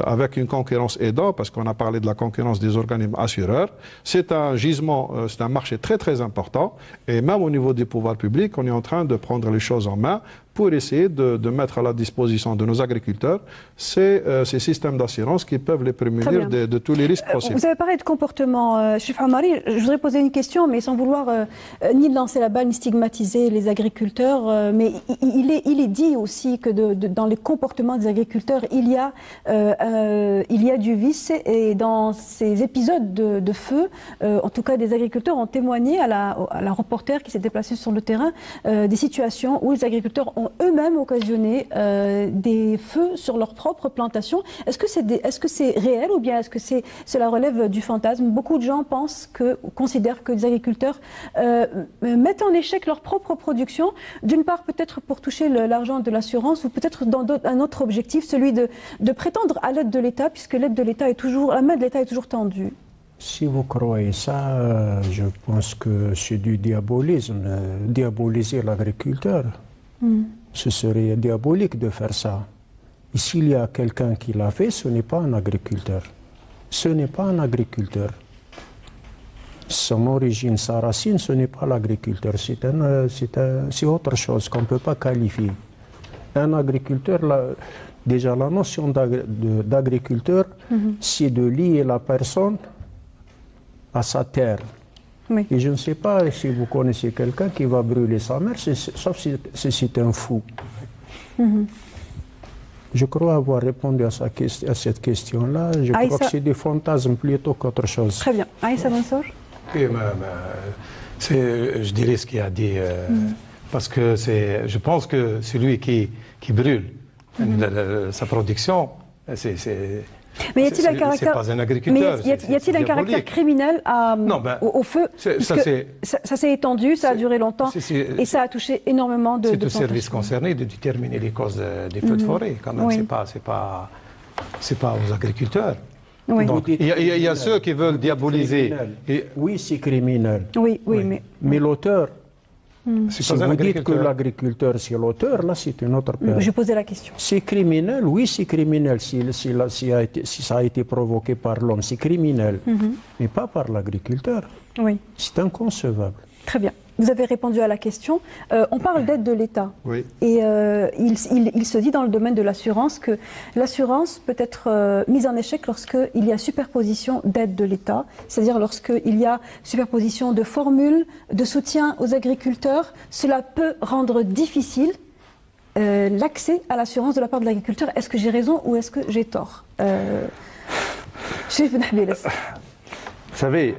avec une concurrence aidant, parce qu'on a parlé de la concurrence des organismes assureurs, c'est un gisement, c'est un marché très très important. Et même au niveau des pouvoirs publics, on est en train de prendre les choses en main pour essayer de mettre à la disposition de nos agriculteurs ces systèmes d'assurance qui peuvent les prémunir de tous les risques possibles. Vous avez parlé de comportement, Chef Amari. Je voudrais poser une question, mais sans vouloir ni lancer la balle, ni stigmatiser les agriculteurs. Mais il est dit aussi que dans les comportements des agriculteurs, il y a du vice. Et dans ces épisodes de feu, en tout cas, des agriculteurs ont témoigné à la reporter qui s'est déplacée sur le terrain des situations où les agriculteurs ont eux-mêmes occasionné des feux sur leur propre plantation. Est-ce que c'est réel ou bien est-ce que cela relève du fantasme? Beaucoup de gens considèrent que les agriculteurs mettent en échec leur propre production, d'une part peut-être pour toucher l'argent de l'assurance ou peut-être dans un autre objectif, celui de prétendre à l'aide de l'État, puisque l'aide de l'État la main de l'État est toujours tendue. Si vous croyez ça, je pense que c'est du diabolisme, diaboliser l'agriculteur. Ce serait diabolique de faire ça. Et s'il y a quelqu'un qui l'a fait, ce n'est pas un agriculteur. Ce n'est pas un agriculteur. Son origine, sa racine, ce n'est pas l'agriculteur. C'est autre chose qu'on ne peut pas qualifier. Un agriculteur, déjà la notion d'agriculteur, c'est de lier la personne à sa terre. Oui. Et je ne sais pas si vous connaissez quelqu'un qui va brûler sa mère, sauf si c'est un fou. Je crois avoir répondu à cette question-là. Je crois que c'est des fantasmes plutôt qu'autre chose. Très bien. Aïssa Mansour. Oui, je dirais ce qu'il a dit, parce que je pense que celui qui brûle Sa production, mais y a-t-il un caractère, pas un agriculteur, y a-t-il un caractère criminel au feu? Ça s'est étendu, ça a duré longtemps et ça a touché énormément de plantations. C'est au service concerné de déterminer les causes des feux de forêt. Quand même, c'est pas aux agriculteurs. Oui. Donc, il y a ceux qui veulent diaboliser. Oui, c'est criminel. Oui, mais l'auteur. Si vous dites que l'agriculteur c'est l'auteur, là c'est une autre période. Je posais la question. C'est criminel, oui c'est criminel. Si ça a été provoqué par l'homme, c'est criminel. Mais pas par l'agriculteur. Oui. C'est inconcevable. Très bien. Vous avez répondu à la question. On parle d'aide de l'État. Oui. Et il se dit dans le domaine de l'assurance que l'assurance peut être mise en échec lorsqu'il y a superposition d'aide de l'État, c'est-à-dire lorsqu'il y a superposition de formules de soutien aux agriculteurs. Cela peut rendre difficile l'accès à l'assurance de la part de l'agriculteur. Est-ce que j'ai raison ou est-ce que j'ai tort? Chef Ben Habib. Vous savez,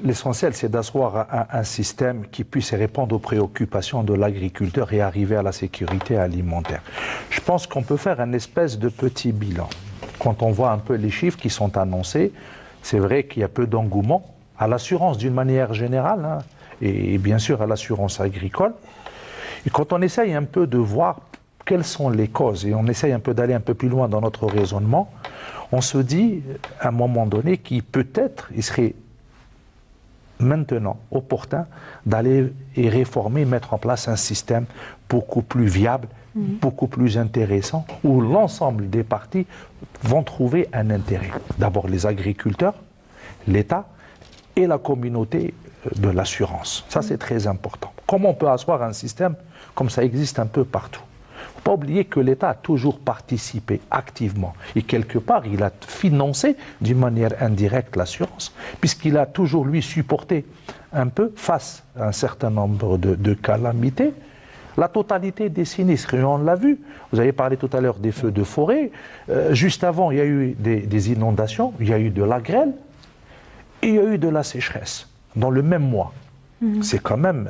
l'essentiel, c'est d'asseoir un système qui puisse répondre aux préoccupations de l'agriculteur et arriver à la sécurité alimentaire. Je pense qu'on peut faire un espèce de petit bilan. Quand on voit un peu les chiffres qui sont annoncés, c'est vrai qu'il y a peu d'engouement à l'assurance d'une manière générale, hein, et bien sûr à l'assurance agricole. Et quand on essaye un peu de voir quelles sont les causes, et on essaye un peu d'aller un peu plus loin dans notre raisonnement, on se dit à un moment donné qu'il peut-être, il serait maintenant opportun d'aller et réformer, mettre en place un système beaucoup plus viable, beaucoup plus intéressant, où l'ensemble des parties vont trouver un intérêt. D'abord les agriculteurs, l'État et la communauté de l'assurance. Ça c'est très important. Comment on peut asseoir un système comme ça existe un peu partout? Il ne faut pas oublier que l'État a toujours participé activement et quelque part il a financé d'une manière indirecte l'assurance puisqu'il a toujours lui supporté un peu face à un certain nombre de calamités la totalité des sinistres et on l'a vu. Vous avez parlé tout à l'heure des feux de forêt. Juste avant il y a eu des inondations, il y a eu de la grêle et il y a eu de la sécheresse dans le même mois. C'est quand même...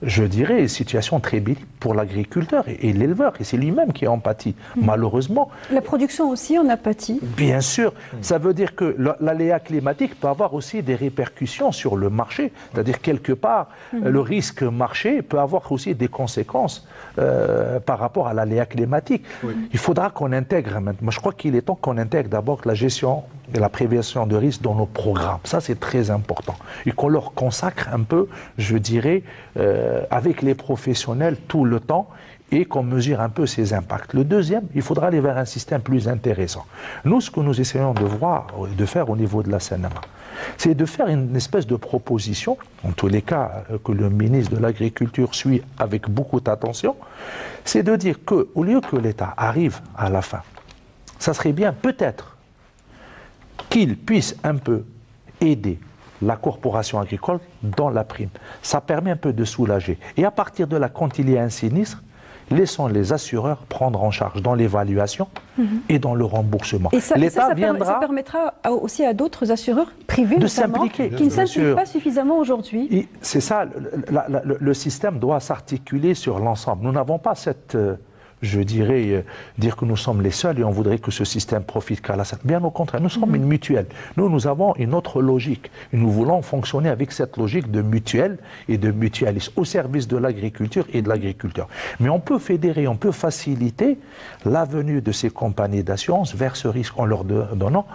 je dirais, une situation très bénigne pour l'agriculteur et l'éleveur, et c'est lui-même qui en pâtit, malheureusement. La production aussi en a pâti. Bien sûr, ça veut dire que l'aléa climatique peut avoir aussi des répercussions sur le marché, c'est-à-dire quelque part, le risque marché peut avoir aussi des conséquences par rapport à l'aléa climatique. Il faudra qu'on intègre, moi je crois qu'il est temps qu'on intègre d'abord la gestion et la prévention de risques dans nos programmes, ça c'est très important, et qu'on leur consacre un peu, je dirais, avec les professionnels tout le temps et qu'on mesure un peu ses impacts. Le deuxième, il faudra aller vers un système plus intéressant. Nous, ce que nous essayons de voir, de faire au niveau de la CNMA, c'est de faire une espèce de proposition, en tous les cas que le ministre de l'Agriculture suit avec beaucoup d'attention, c'est de dire qu'au lieu que l'État arrive à la fin, ça serait bien peut-être qu'il puisse un peu aider la corporation agricole dans la prime. Ça permet un peu de soulager. Et à partir de là, quand il y a un sinistre, laissons les assureurs prendre en charge dans l'évaluation et dans le remboursement. L'État viendra... ça permettra aussi à d'autres assureurs privés de s'impliquer, qui ne s'impliquent pas suffisamment aujourd'hui. C'est ça, le système doit s'articuler sur l'ensemble. Nous n'avons pas cette... je dirais, dire que nous sommes les seuls et on voudrait que ce système profite qu'à la... Bien au contraire, nous sommes une mutuelle. Nous avons une autre logique. Et nous voulons fonctionner avec cette logique de mutuelle et de mutualisme au service de l'agriculture et de l'agriculteur. Mais on peut fédérer, on peut faciliter la venue de ces compagnies d'assurance vers ce risque en leur donnant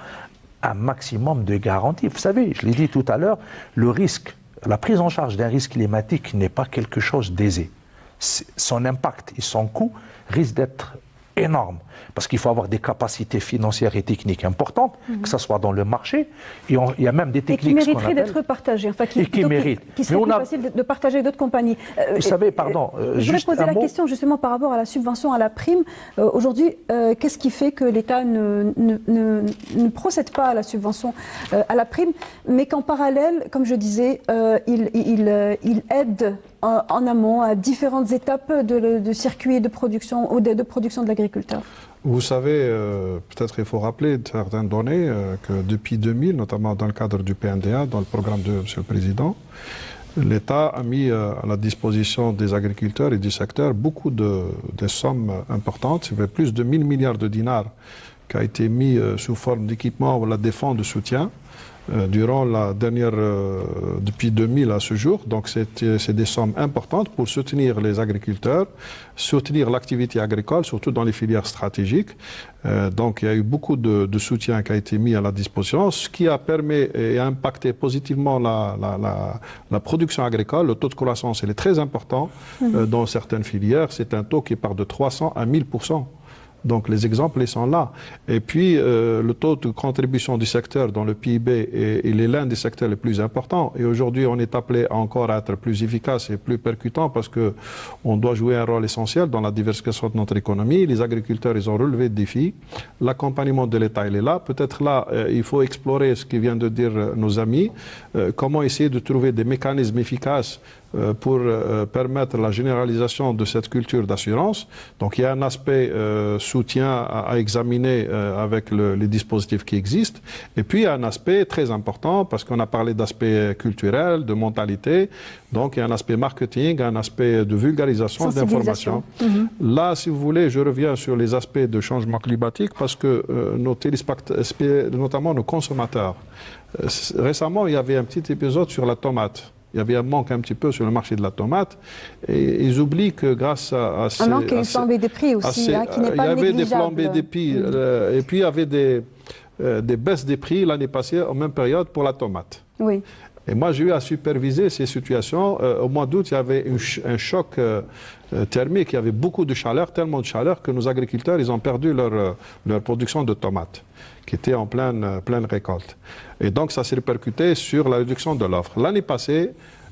un maximum de garanties. Vous savez, je l'ai dit tout à l'heure, le risque, la prise en charge d'un risque climatique n'est pas quelque chose d'aisé. Son impact et son coût risque d'être énorme, parce qu'il faut avoir des capacités financières et techniques importantes, que ce soit dans le marché, et il y a même des techniques... Et qui mériteraient d'être partagées, enfin, qui serait plus facile de partager avec d'autres compagnies. Vous savez, pardon... je voudrais poser la question justement par rapport à la subvention à la prime. Aujourd'hui, qu'est-ce qui fait que l'État ne procède pas à la subvention à la prime, mais qu'en parallèle, comme je disais, il aide en amont à différentes étapes de circuit de production ou de production de l'agriculteur? Vous savez, peut-être il faut rappeler certaines données que depuis 2000, notamment dans le cadre du PNDA, dans le programme de M. le Président, L'État a mis à la disposition des agriculteurs et du secteur beaucoup de sommes importantes. C'est plus de 1000 milliards de dinars qui a été mis sous forme d'équipement ou la défense de soutien durant la dernière, depuis 2000 à ce jour. Donc c'est des sommes importantes pour soutenir les agriculteurs, soutenir l'activité agricole, surtout dans les filières stratégiques. Donc il y a eu beaucoup de soutien qui a été mis à la disposition, ce qui a permis et a impacté positivement la production agricole. Le taux de croissance il est très important dans certaines filières. C'est un taux qui part de 300 à 1000%. Donc les exemples ils sont là. Et puis le taux de contribution du secteur dans le PIB, il est l'un des secteurs les plus importants. Et aujourd'hui on est appelé encore à être plus efficace et plus percutant parce que on doit jouer un rôle essentiel dans la diversification de notre économie. Les agriculteurs ils ont relevé le défi. L'accompagnement de l'État il est là. Peut-être là il faut explorer ce que viennent de dire nos amis. Comment essayer de trouver des mécanismes efficaces pour permettre la généralisation de cette culture d'assurance. Donc il y a un aspect soutien à examiner avec les dispositifs qui existent. Et puis il y a un aspect très important parce qu'on a parlé d'aspect culturel, de mentalité. Donc il y a un aspect marketing, un aspect de vulgarisation, d'information. Là, si vous voulez, je reviens sur les aspects de changement climatique parce que nos téléspectateurs, notamment nos consommateurs, récemment il y avait un petit épisode sur la tomate. Il y avait un manque un petit peu sur le marché de la tomate et ils oublient que grâce à ces... Un manque et une flambée des prix aussi, qui n'est pas négligeable. Il y avait des flambées des prix et puis il y avait des baisses des prix l'année passée en même période pour la tomate. Oui. Et moi, j'ai eu à superviser ces situations. Au mois d'août, il y avait un choc thermique, il y avait beaucoup de chaleur, tellement de chaleur que nos agriculteurs, ils ont perdu leur production de tomates, qui était en pleine récolte. Et donc, ça s'est répercuté sur la réduction de l'offre. L'année passée,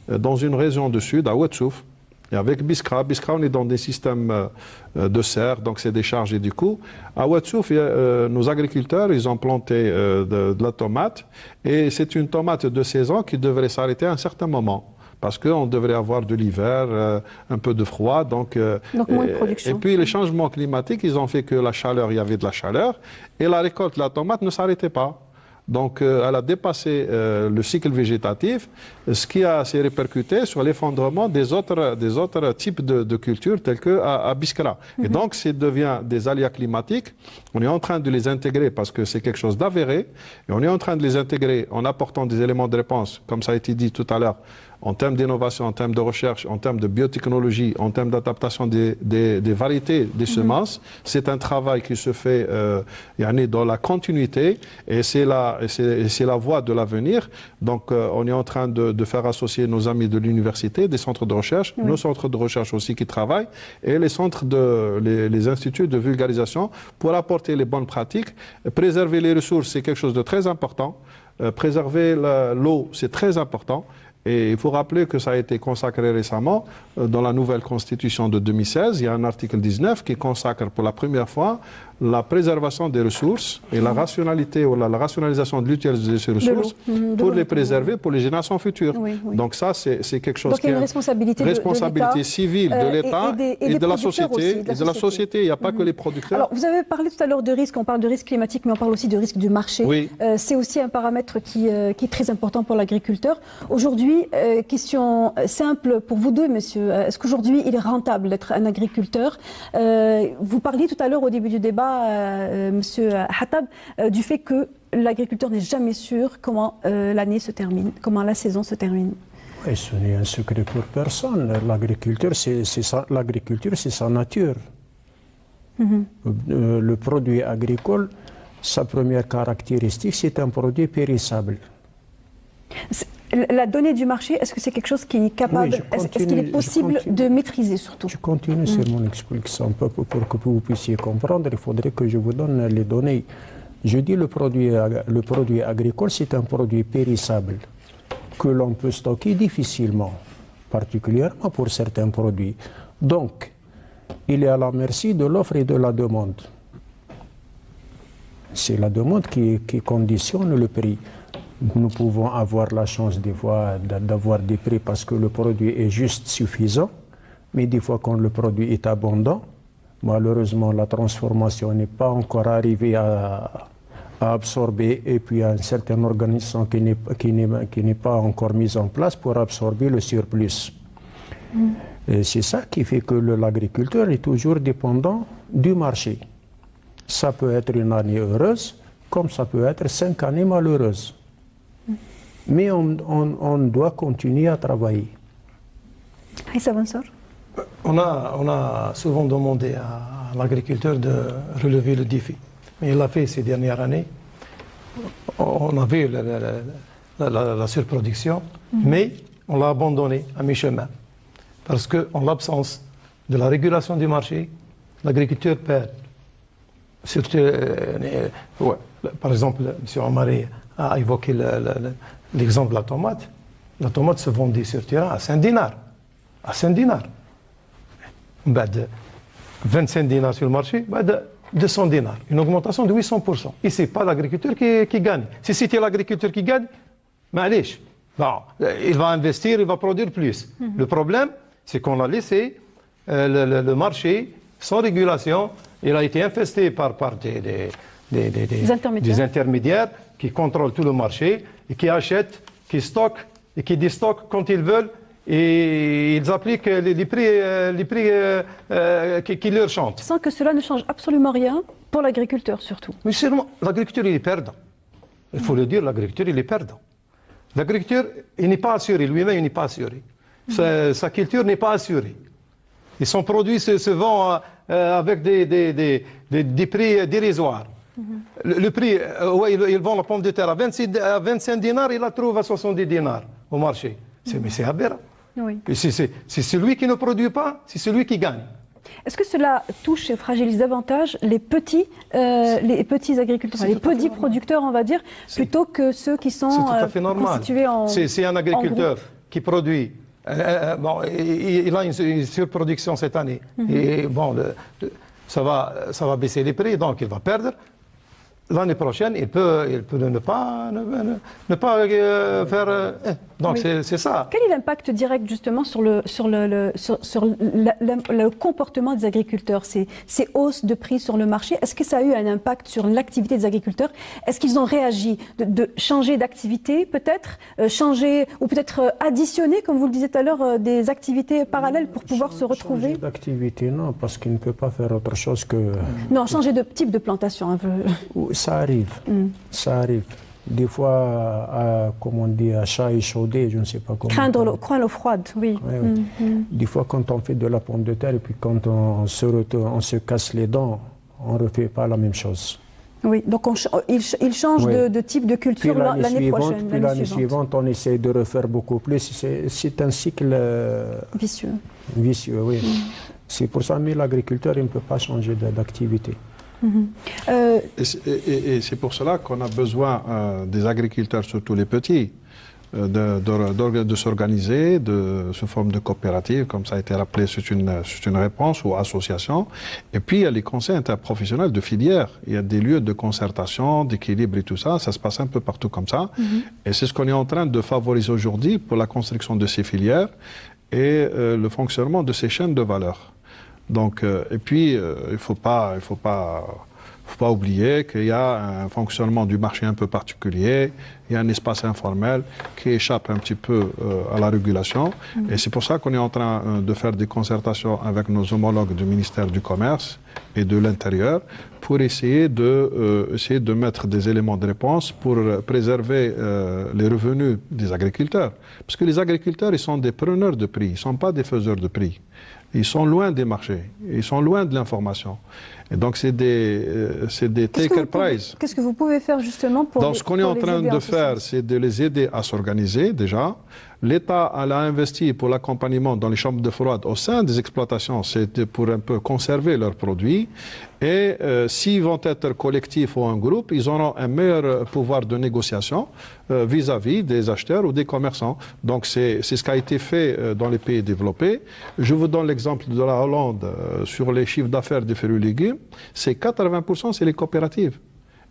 dans une région du sud, à Ouadsouf, et avec Biskra, on est dans des systèmes de serre, donc c'est des charges et du coup. À Ouadsouf, nos agriculteurs, ils ont planté de la tomate, et c'est une tomate de saison qui devrait s'arrêter à un certain moment. Parce qu'on devrait avoir de l'hiver, un peu de froid, donc moins de production. Et puis les changements climatiques, ils ont fait que la chaleur, il y avait de la chaleur, et la récolte de la tomate ne s'arrêtait pas. Donc elle a dépassé le cycle végétatif, ce qui s'est répercuté sur l'effondrement des autres types de cultures telles qu'à Biskra. Et donc ça devient des aléas climatiques. On est en train de les intégrer parce que c'est quelque chose d'avéré, et on est en train de les intégrer en apportant des éléments de réponse, comme ça a été dit tout à l'heure, en termes d'innovation, en termes de recherche, en termes de biotechnologie, en termes d'adaptation des variétés des semences. C'est un travail qui se fait dans la continuité et c'est la voie de l'avenir. Donc on est en train de faire associer nos amis de l'université, des centres de recherche, nos centres de recherche aussi qui travaillent et les centres les instituts de vulgarisation pour apporter les bonnes pratiques. Préserver les ressources, c'est quelque chose de très important. Préserver l'eau, c'est très important. Et il faut rappeler que ça a été consacré récemment dans la nouvelle constitution de 2016. Il y a un article 19 qui consacre pour la première fois la préservation des ressources et la rationalité ou la rationalisation de l'utilisation de ces ressources pour les préserver pour les générations futures. Donc ça, c'est quelque chose qui est une responsabilité civile de l'État et de la société. Et de la société, il n'y a pas que les producteurs. Alors, vous avez parlé tout à l'heure de risque, on parle de risque climatique, mais on parle aussi de risque du marché. C'est aussi un paramètre qui est très important pour l'agriculteur. Aujourd'hui, question simple pour vous deux, monsieur. Est-ce qu'aujourd'hui, il est rentable d'être un agriculteur? Vous parliez tout à l'heure au début du débat, monsieur Hattab, du fait que l'agriculteur n'est jamais sûr comment l'année se termine, comment la saison se termine. Oui, ce n'est un secret pour personne. L'agriculture, c'est sa nature. Le produit agricole, sa première caractéristique, c'est un produit périssable. La donnée du marché, est-ce que c'est quelque chose qui est capable, est-ce qu'il est possible de maîtriser surtout? Je continue sur mon explication pour que vous puissiez comprendre. Il faudrait que je vous donne les données. Je dis le produit agricole, c'est un produit périssable que l'on peut stocker difficilement, particulièrement pour certains produits. Donc, il est à la merci de l'offre et de la demande. C'est la demande qui conditionne le prix. Nous pouvons avoir la chance des fois d'avoir des prix parce que le produit est juste suffisant, mais des fois quand le produit est abondant, malheureusement la transformation n'est pas encore arrivée à à absorber, et puis un certain organisme qui n'est pas encore mis en place pour absorber le surplus. Et c'est ça qui fait que l'agriculteur est toujours dépendant du marché. Ça peut être une année heureuse, comme ça peut être 5 années malheureuses. Mais on doit continuer à travailler. On a souvent demandé à l'agriculteur de relever le défi. Mais il l'a fait ces dernières années. On avait la surproduction, mais on l'a abandonné à mi-chemin. Parce qu'en l'absence de la régulation du marché, l'agriculteur perd. Par exemple, M. Omari a évoqué l'exemple de la tomate. La tomate se vendait sur terrain à 5 dinars. À 5 dinars. 25 dinars sur le marché, 200 dinars. Une augmentation de 800%. Et ce n'est pas l'agriculteur qui gagne. Si c'était l'agriculteur qui gagne, il va investir, il va produire plus. Le problème, c'est qu'on a laissé le marché sans régulation. Il a été infesté par des intermédiaires qui contrôlent tout le marché et qui achètent, qui stockent et qui déstockent quand ils veulent. Et ils appliquent les prix qui leur chantent. Sans que cela ne change absolument rien pour l'agriculteur surtout. Mais seulement, l'agriculteur, il est perdant. Il faut le dire, l'agriculteur, il est perdant. L'agriculteur, il n'est pas assuré, lui-même, il n'est pas assuré. Sa culture n'est pas assurée. Et son produit se vend avec des prix dérisoires. Le prix, ils vendent la pomme de terre à 25 dinars, il la trouve à 70 dinars au marché. Mais c'est aberrant. Oui. C'est celui qui ne produit pas, c'est celui qui gagne. Est-ce que cela touche et fragilise davantage les petits agriculteurs, les petits producteurs, on va dire, plutôt que ceux qui sont constitués en C'est un agriculteur qui produit. Il a une surproduction cette année. Et ça va baisser les prix, donc il va perdre. L'année prochaine, il peut ne pas faire. Donc oui. C'est ça. Quel est l'impact direct justement sur le comportement des agriculteurs, ces hausses de prix sur le marché? Est-ce que ça a eu un impact sur l'activité des agriculteurs? Est-ce qu'ils ont réagi de changer d'activité peut-être, changer ou peut-être additionner, comme vous le disiez tout à l'heure, des activités parallèles pour pouvoir se retrouver? Changer d'activité, non, parce qu'il ne peut pas faire autre chose que. Non, changer de type de plantation un peu. Ça arrive, ça arrive. Des fois, comme on dit, à chat échaudé, je ne sais pas comment. Craindre l'eau froide, oui. Oui. Des fois, quand on fait de la pomme de terre et puis quand on se casse les dents, on ne refait pas la même chose. Oui, donc il change de type de culture l'année prochaine. Puis l'année suivante, on essaie de refaire beaucoup plus. C'est un cycle vicieux. Vicieux, oui. C'est pour ça que l'agriculteur il ne peut pas changer d'activité. Et c'est pour cela qu'on a besoin des agriculteurs, surtout les petits, de s'organiser sous forme de coopérative, comme ça a été rappelé, c'est une réponse, ou association. Et puis il y a les conseils interprofessionnels de filières. Il y a des lieux de concertation, d'équilibre et tout ça. Ça se passe un peu partout comme ça. Et c'est ce qu'on est en train de favoriser aujourd'hui pour la construction de ces filières et le fonctionnement de ces chaînes de valeur. Donc, et puis, il faut pas oublier qu'il y a un fonctionnement du marché un peu particulier, il y a un espace informel qui échappe un petit peu à la régulation. Et c'est pour ça qu'on est en train de faire des concertations avec nos homologues du ministère du Commerce et de l'Intérieur pour essayer de mettre des éléments de réponse pour préserver les revenus des agriculteurs. Parce que les agriculteurs, ils sont des preneurs de prix, ils ne sont pas des faiseurs de prix. Ils sont loin des marchés, ils sont loin de l'information. Et donc, c'est des taker prize. Qu'est-ce que vous pouvez faire justement pour Donc, ce qu'on est en train de faire, c'est de les aider à s'organiser déjà. L'État a investi pour l'accompagnement dans les chambres de froide au sein des exploitations, c'est pour un peu conserver leurs produits. Et s'ils vont être collectifs ou un groupe, ils auront un meilleur pouvoir de négociation vis-à-vis des acheteurs ou des commerçants. Donc c'est ce qui a été fait dans les pays développés. Je vous donne l'exemple de la Hollande sur les chiffres d'affaires des fruits et légumes. C'est 80%, c'est les coopératives.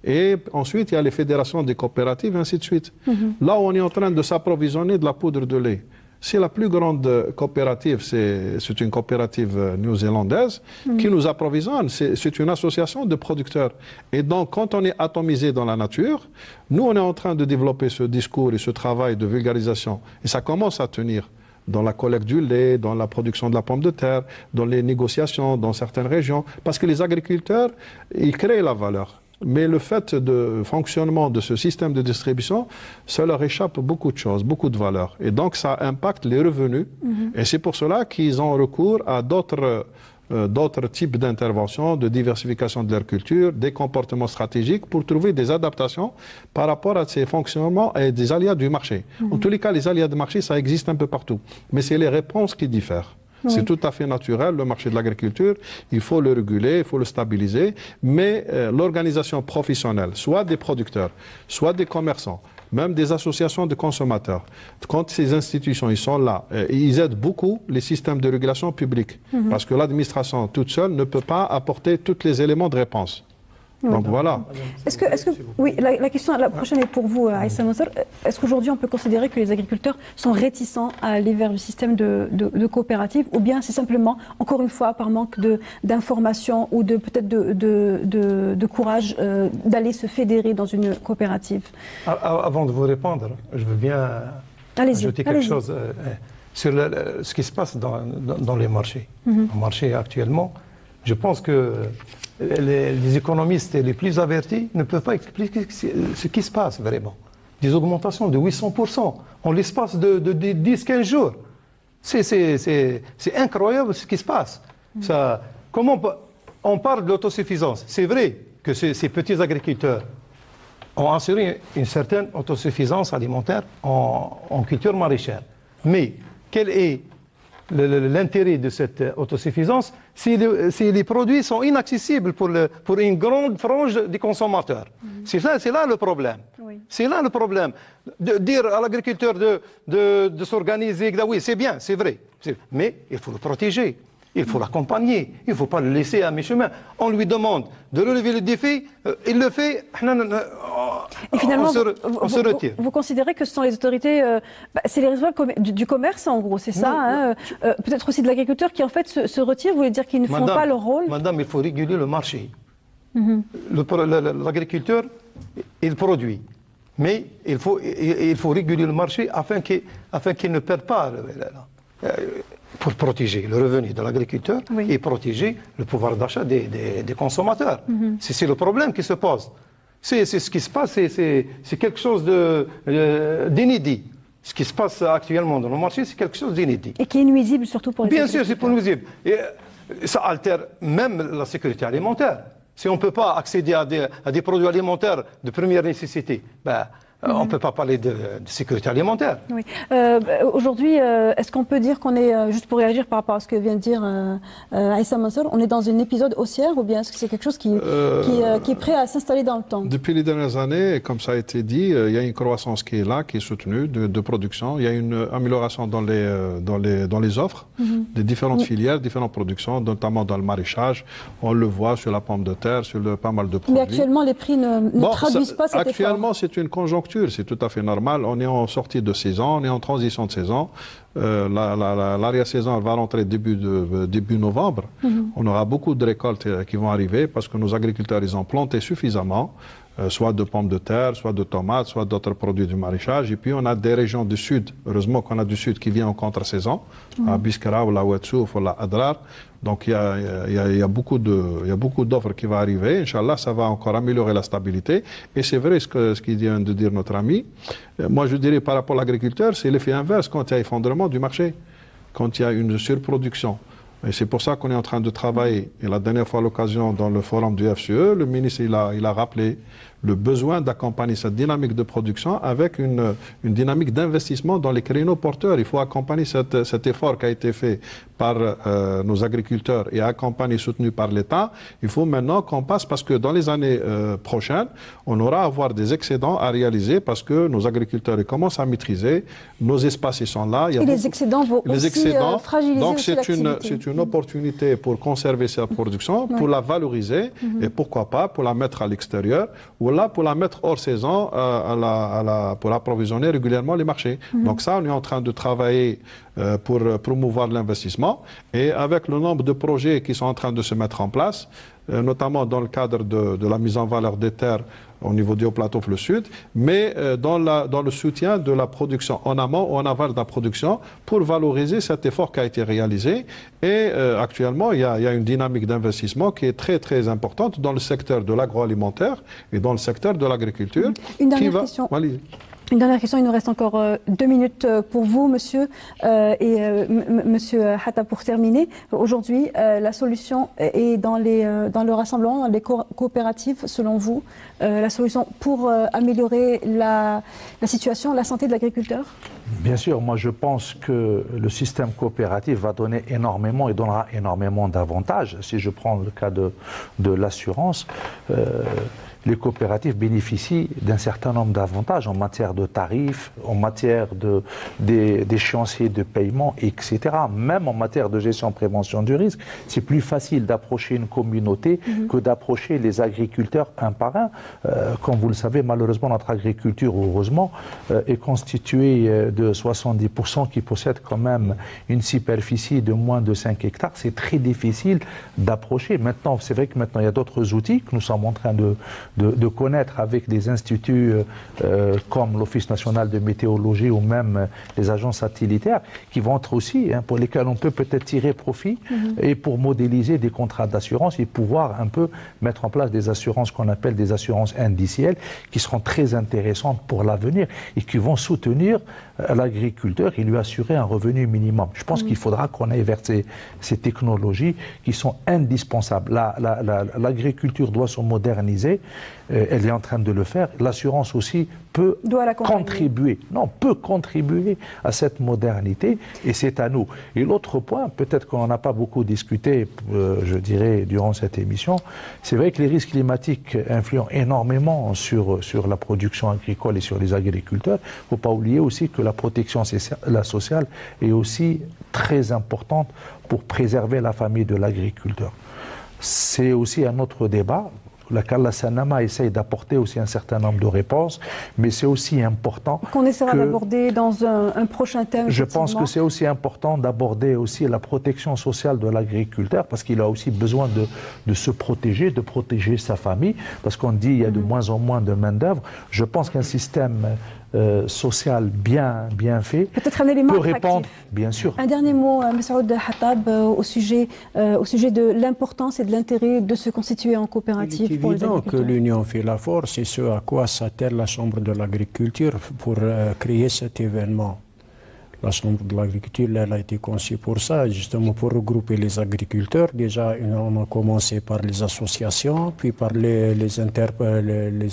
Et ensuite, il y a les fédérations des coopératives, et ainsi de suite. Là où on est en train de s'approvisionner de la poudre de lait, C'est la plus grande coopérative, c'est une coopérative néo-zélandaise qui nous approvisionne. C'est une association de producteurs. Et donc, quand on est atomisé dans la nature, nous, on est en train de développer ce discours et ce travail de vulgarisation. Et ça commence à tenir dans la collecte du lait, dans la production de la pomme de terre, dans les négociations dans certaines régions. Parce que les agriculteurs, ils créent la valeur. Mais le fait de fonctionnement de ce système de distribution, ça leur échappe beaucoup de choses, beaucoup de valeurs. Et donc ça impacte les revenus. Et c'est pour cela qu'ils ont recours à d'autres types d'interventions, de diversification de leur culture, des comportements stratégiques pour trouver des adaptations par rapport à ces fonctionnements et des aléas du marché. En tous les cas, les aléas de marché, ça existe un peu partout. Mais c'est les réponses qui diffèrent. C'est tout à fait naturel, le marché de l'agriculture, il faut le réguler, il faut le stabiliser, mais l'organisation professionnelle, soit des producteurs, soit des commerçants, même des associations de consommateurs, quand ces institutions ils sont là, ils aident beaucoup les systèmes de régulation publique, parce que l'administration toute seule ne peut pas apporter tous les éléments de réponse. Donc voilà. Oui, la question, la prochaine est pour vous, Aïssa Mansour. Est-ce qu'aujourd'hui on peut considérer que les agriculteurs sont réticents à aller vers le système de coopérative, ou bien c'est simplement, encore une fois, par manque d'information ou peut-être de courage d'aller se fédérer dans une coopérative? Avant de vous répondre, je veux bien ajouter quelque chose sur ce qui se passe dans les marchés. Au marché actuellement, je pense que les économistes les plus avertis ne peuvent pas expliquer ce qui se passe vraiment. Des augmentations de 800% en l'espace de 10-15 jours. C'est incroyable ce qui se passe. Comment on parle de l'autosuffisance? C'est vrai que ces petits agriculteurs ont assuré une certaine autosuffisance alimentaire en culture maraîchère. Mais quel est l'intérêt de cette autosuffisance si les produits sont inaccessibles pour une grande frange des consommateurs? C'est là le problème. C'est là le problème. De dire à l'agriculteur de s'organiser, oui, c'est bien, c'est vrai. Mais il faut le protéger. Il faut l'accompagner. Il ne faut pas le laisser à mi-chemin. On lui demande de relever le défi, il le fait. Et finalement, on se retire. Vous considérez que ce sont les autorités, c'est les responsables du commerce en gros, c'est ça, peut-être aussi de l'agriculteur qui en fait se retire, vous voulez dire qu'ils ne font pas leur rôle? Madame, il faut réguler le marché. L'agriculteur, il produit. Mais il faut réguler le marché afin qu'il ne perde pas. Pour protéger le revenu de l'agriculteur et protéger le pouvoir d'achat des consommateurs. C'est le problème qui se pose. C'est ce qui se passe, c'est quelque chose d'inédit. Ce qui se passe actuellement dans le marché, c'est quelque chose d'inédit. Et qui est nuisible surtout pour les agriculteurs. Bien sûr, c'est nuisible. Et ça altère même la sécurité alimentaire. Si on ne peut pas accéder à des produits alimentaires de première nécessité, on ne peut pas parler de sécurité alimentaire. Oui. Aujourd'hui, est-ce qu'on peut dire qu'on est, juste pour réagir par rapport à ce que vient de dire Aïssa Mansour, on est dans un épisode haussière ou bien est-ce que c'est quelque chose qui est prêt à s'installer dans le temps? Depuis les dernières années, comme ça a été dit, il y a une croissance qui est là, qui est soutenue de production. Il y a une amélioration dans les offres des différentes filières, différentes productions, notamment dans le maraîchage. On le voit sur la pomme de terre, sur pas mal de produits. Mais actuellement, les prix ne traduisent pas cet effort. Actuellement, c'est une conjoncture. C'est tout à fait normal. On est en sortie de saison, on est en transition de saison. L'arrière-saison va rentrer début novembre. On aura beaucoup de récoltes qui vont arriver parce que nos agriculteurs, ils ont planté suffisamment, soit de pommes de terre, soit de tomates, soit d'autres produits du maraîchage. Et puis on a des régions du sud, heureusement qu'on a du sud qui vient en contre-saison, à Biskra ou la Ouetsouf ou la Adrar. Donc il y a beaucoup d'offres qui vont arriver. Inch'Allah, ça va encore améliorer la stabilité. Et c'est vrai ce qu'il vient de dire notre ami. Moi, je dirais par rapport à l'agriculteur, c'est l'effet inverse quand il y a effondrement du marché, quand il y a une surproduction. Et c'est pour ça qu'on est en train de travailler. Et la dernière fois, à l'occasion, dans le forum du FCE, le ministre il a rappelé le besoin d'accompagner cette dynamique de production avec une dynamique d'investissement dans les créneaux porteurs. Il faut accompagner cet effort qui a été fait par nos agriculteurs et accompagné, soutenu par l'État. Il faut maintenant qu'on passe, parce que dans les années prochaines, on aura à avoir des excédents à réaliser parce que nos agriculteurs ils commencent à maîtriser, nos espaces ils sont là. Et les excédents vont aussi fragiliser donc l'activité. C'est une opportunité pour conserver sa production, pour la valoriser et pourquoi pas pour la mettre à l'extérieur ou là pour la mettre hors saison pour approvisionner régulièrement les marchés. Donc ça, on est en train de travailler pour promouvoir l'investissement. Et avec le nombre de projets qui sont en train de se mettre en place, notamment dans le cadre de la mise en valeur des terres au niveau du Haut-Plateau le Sud, mais dans le soutien de la production en amont ou en aval de la production pour valoriser cet effort qui a été réalisé. Et actuellement, il y a une dynamique d'investissement qui est très très importante dans le secteur de l'agroalimentaire et dans le secteur de l'agriculture. Une dernière question. Une dernière question, il nous reste encore 2 minutes pour vous, monsieur, et monsieur Hatta, pour terminer. Aujourd'hui, la solution est dans le rassemblement, dans les coopératives, selon vous, la solution pour améliorer la situation, la santé de l'agriculteur? Bien sûr, moi je pense que le système coopératif va donner énormément et donnera énormément d'avantages. Si je prends le cas de l'assurance, les coopératives bénéficient d'un certain nombre d'avantages en matière de tarifs, en matière d'échéanciers de paiement, etc. Même en matière de gestion prévention du risque, c'est plus facile d'approcher une communauté que d'approcher les agriculteurs un par un. Comme vous le savez, malheureusement, notre agriculture, heureusement, est constituée de 70% qui possèdent quand même une superficie de moins de 5 hectares. C'est très difficile d'approcher. Maintenant, c'est vrai que maintenant, il y a d'autres outils que nous sommes en train de connaître avec des instituts comme l'Office national de météorologie ou même les agences satellitaires qui vont être aussi, pour lesquels on peut peut-être tirer profit et pour modéliser des contrats d'assurance et pouvoir un peu mettre en place des assurances qu'on appelle des assurances indicielles qui seront très intéressantes pour l'avenir et qui vont soutenir l'agriculteur et lui assurer un revenu minimum. Je pense qu'il faudra qu'on aille vers ces technologies qui sont indispensables. L'agriculture doit se moderniser, elle est en train de le faire. L'assurance aussi peut contribuer à cette modernité et c'est à nous. Et l'autre point, peut-être qu'on n'a pas beaucoup discuté, je dirais, durant cette émission, c'est vrai que les risques climatiques influent énormément sur la production agricole et sur les agriculteurs. Il ne faut pas oublier aussi que la protection sociale est aussi très importante pour préserver la famille de l'agriculteur. C'est aussi un autre débat. La Kalla Sanama essaye d'apporter aussi un certain nombre de réponses, mais c'est aussi important qu'on essaiera d'aborder dans un prochain thème. Je pense que c'est aussi important d'aborder aussi la protection sociale de l'agriculteur, parce qu'il a aussi besoin de se protéger, de protéger sa famille, parce qu'on dit qu'il y a de moins en moins de main-d'œuvre. Je pense qu'un système social bien fait peut-être un élément peut répondre, bien sûr. Un dernier mot, M. Saoud Hattab, au sujet de l'importance et de l'intérêt de se constituer en coopérative. Il est évident que l'union fait la force et ce à quoi s'attelle la Chambre de l'agriculture pour créer cet événement. La Chambre de l'agriculture, elle a été conçue pour ça, justement pour regrouper les agriculteurs. Déjà, on a commencé par les associations, puis par les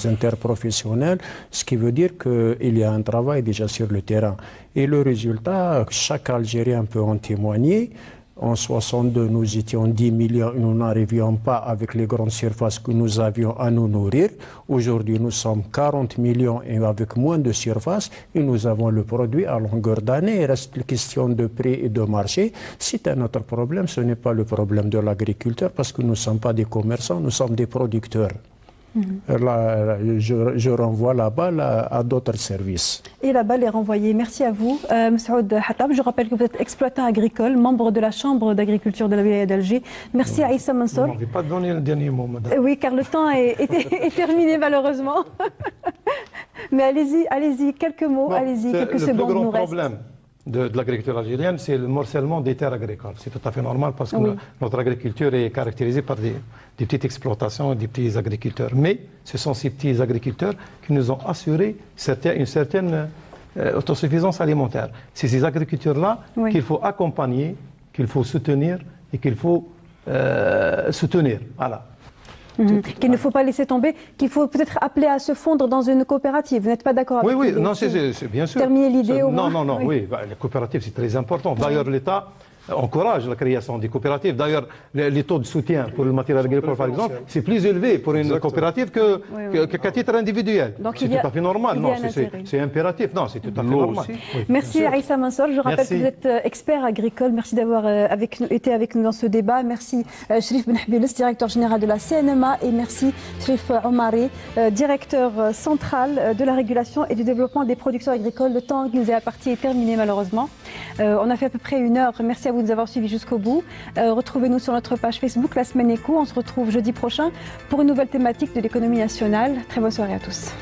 interprofessionnels, ce qui veut dire qu'il y a un travail déjà sur le terrain. Et le résultat, chaque Algérien peut en témoigner. En 62, nous étions 10 millions et nous n'arrivions pas avec les grandes surfaces que nous avions à nous nourrir. Aujourd'hui, nous sommes 40 millions et avec moins de surface et nous avons le produit à longueur d'année. Il reste une question de prix et de marché. C'est un autre problème, ce n'est pas le problème de l'agriculteur parce que nous ne sommes pas des commerçants, nous sommes des producteurs. Là, je renvoie la balle à d'autres services. Et la balle est renvoyée. Merci à vous, M. Saoud Hattab. Je rappelle que vous êtes exploitant agricole, membre de la Chambre d'agriculture de la Wilaya d'Alger. Merci à Issa Mansour. Je ne vais pas donner le dernier mot, madame. Oui, car le temps est terminé malheureusement. Mais allez-y, quelques mots, quelques secondes nous restent. Le problème de l'agriculture algérienne, c'est le morcellement des terres agricoles. C'est tout à fait normal parce que notre agriculture est caractérisée par des petites exploitations, des petits agriculteurs. Mais ce sont ces petits agriculteurs qui nous ont assuré une certaine autosuffisance alimentaire. C'est ces agriculteurs-là qu'il faut accompagner, qu'il faut soutenir et qu'il faut soutenir. Voilà. Qu'il ne faut pas laisser tomber, qu'il faut peut-être appeler à se fondre dans une coopérative. Vous n'êtes pas d'accord avec Oui, non, c'est bien sûr. Terminer l'idée au moins. Non, oui. La coopérative, c'est très important. D'ailleurs, l'État encourage la création des coopératives. D'ailleurs, les taux de soutien pour le matériel agricole, par exemple, c'est plus élevé pour une coopérative qu'à titre individuel. C'est tout à fait normal. Non, c'est impératif. Non, c'est tout à fait normal. Merci Aïssa Mansour. Je rappelle que vous êtes expert agricole. Merci d'avoir été avec nous dans ce débat. Merci Cherif Benhaboulis, directeur général de la CNMA, et merci Cherif Omari, directeur central de la régulation et du développement des productions agricoles. Le temps qui nous est imparti est terminé malheureusement. On a fait à peu près 1 heure. Merci à vous de nous avoir suivis jusqu'au bout. Retrouvez-nous sur notre page Facebook La Semaine Éco. On se retrouve jeudi prochain pour une nouvelle thématique de l'économie nationale. Très bonne soirée à tous.